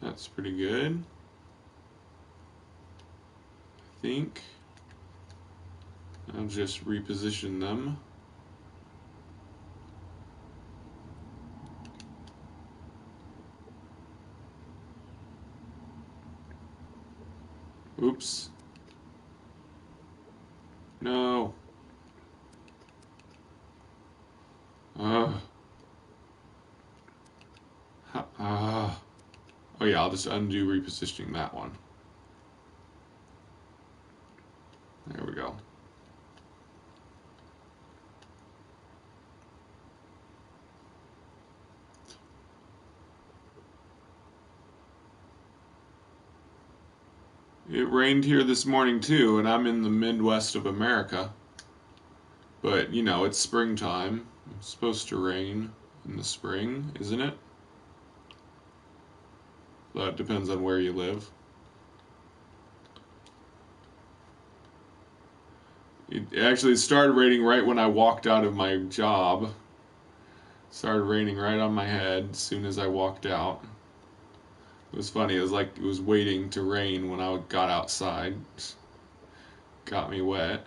That's pretty good. I think. I'll just reposition them. Oops. No. Oh yeah, I'll just undo repositioning that one. There we go. It rained here this morning too, and I'm in the Midwest of America. But, you know, it's springtime. It's supposed to rain in the spring, isn't it? That depends on where you live. It actually started raining right when I walked out of my job. It started raining right on my head as soon as I walked out. It was funny. It was like it was waiting to rain when I got outside. Got me wet.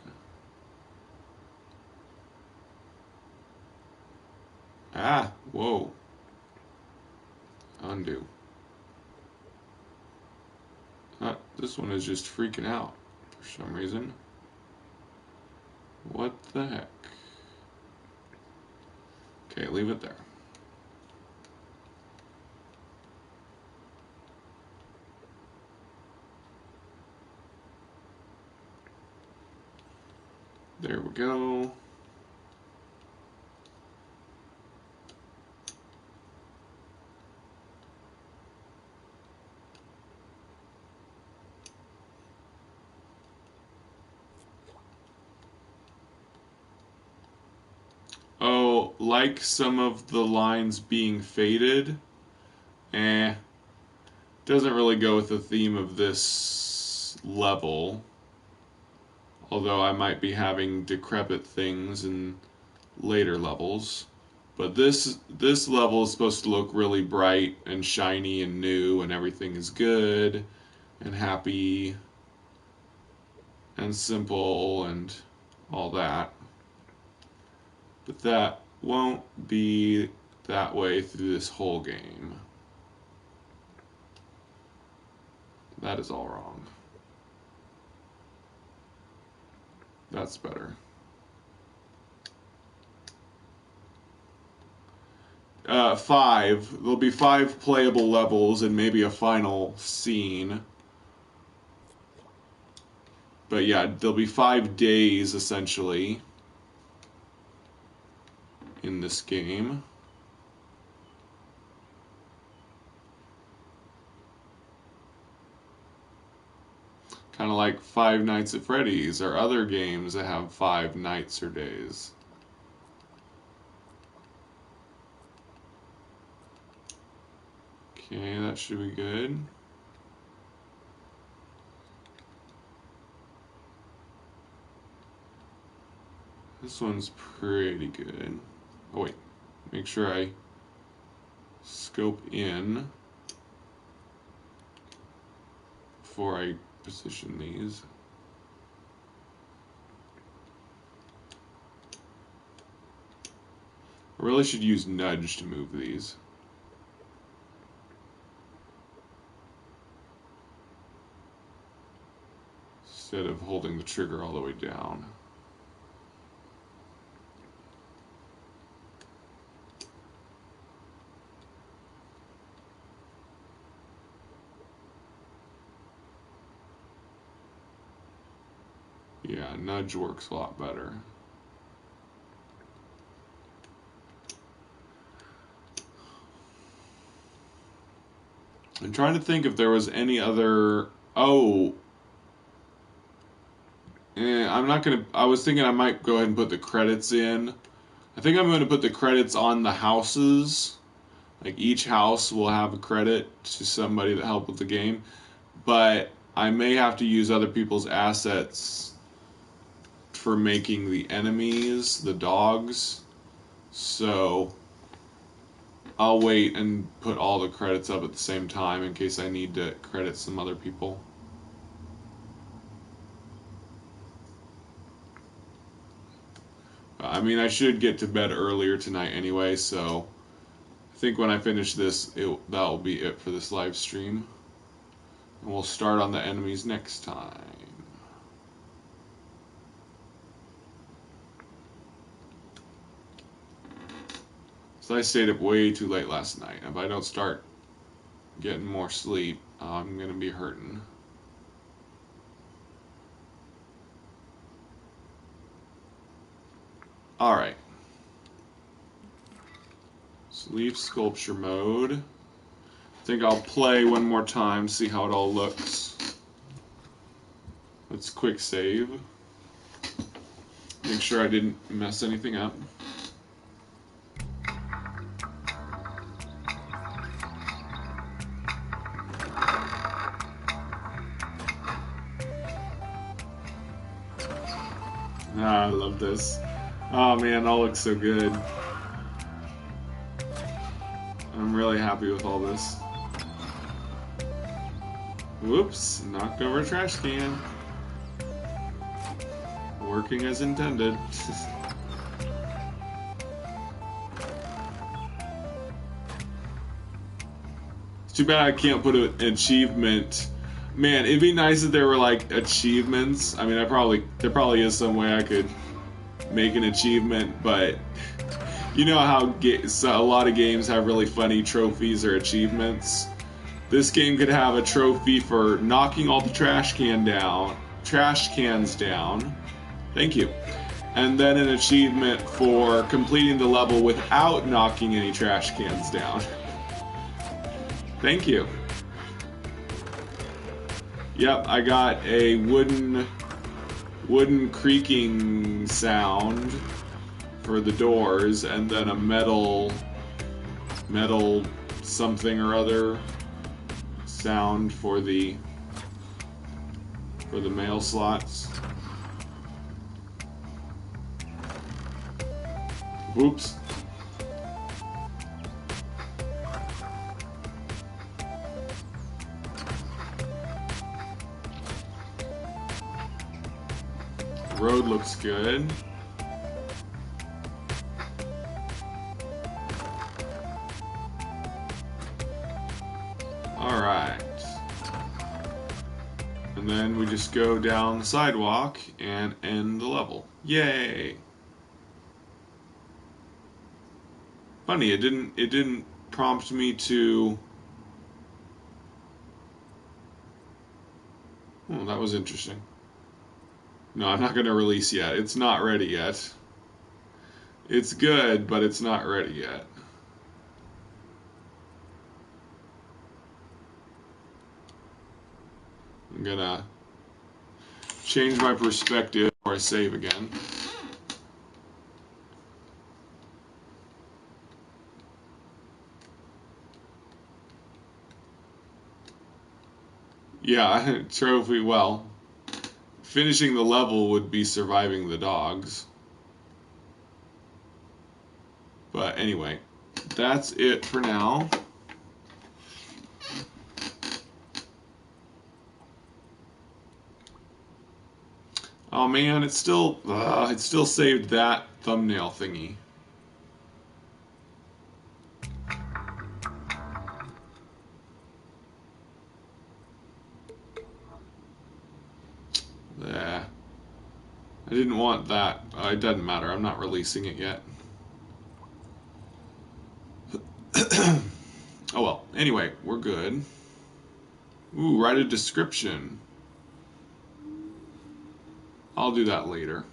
Ah, whoa. Undo. This one is just freaking out for some reason. What the heck? Okay, leave it there. There we go. Oh, like some of the lines being faded? Doesn't really go with the theme of this level. Although I might be having decrepit things in later levels. But this level is supposed to look really bright and shiny and new, and everything is good and happy and simple and all that. But that won't be that way through this whole game. That is all wrong. That's better. 5. There'll be 5 playable levels and maybe a final scene. But yeah, there'll be 5 days essentially in this game. Kind of like Five Nights at Freddy's or other games that have 5 nights or days. Okay, that should be good. This one's pretty good. Oh wait, make sure I scope in before I position these. I really should use nudge to move these. Instead of holding the trigger all the way down. Yeah, nudge works a lot better. I'm trying to think if there was any other... Oh! I'm not gonna... I was thinking I might go ahead and put the credits in. I think I'm going to put the credits on the houses. Like, each house will have a credit to somebody that helped with the game. But I may have to use other people's assets for making the enemies, the dogs. So I'll wait and put all the credits up at the same time in case I need to credit some other people. I mean, I should get to bed earlier tonight anyway, so I think when I finish this, that'll be it for this live stream. And we'll start on the enemies next time. So I stayed up way too late last night. If I don't start getting more sleep, I'm going to be hurting. Alright. So leave sculpture mode. I think I'll play one more time, see how it all looks. Let's quick save. Make sure I didn't mess anything up. Ah, I love this. Oh man, it all looks so good. I'm really happy with all this. Whoops, knocked over a trash can. Working as intended. It's too bad I can't put an achievement. Man, it'd be nice if there were like achievements. I mean, there probably is some way I could make an achievement, but you know how a lot of games have really funny trophies or achievements. This game could have a trophy for knocking all the trash cans down. Thank you. And then an achievement for completing the level without knocking any trash cans down. Thank you. Yep, I got a wooden creaking sound for the doors, and then a metal something or other sound for the mail slots. Whoops. Road looks good. Alright. And then we just go down the sidewalk and end the level. Yay! Funny, it didn't prompt me to... Oh, that was interesting. No, I'm not going to release yet. It's not ready yet. It's good, but it's not ready yet. I'm going to change my perspective before I save again. Yeah, trophy, well... Finishing the level would be surviving the dogs. But anyway, that's it for now. Oh man, it still saved that thumbnail thingy. Yeah. I didn't want that. It doesn't matter. I'm not releasing it yet. Oh well. Anyway, we're good. Ooh, write a description. I'll do that later.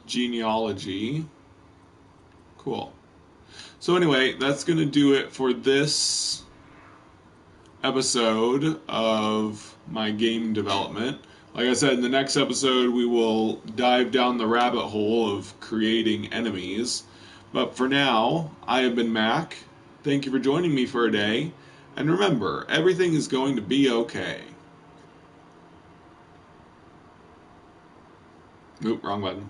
Genealogy. Cool. So anyway, that's going to do it for this episode of my game development. Like I said, in the next episode, we will dive down the rabbit hole of creating enemies. But for now, I have been Mac. Thank you for joining me for a day. And remember, everything is going to be okay. Oop, wrong button.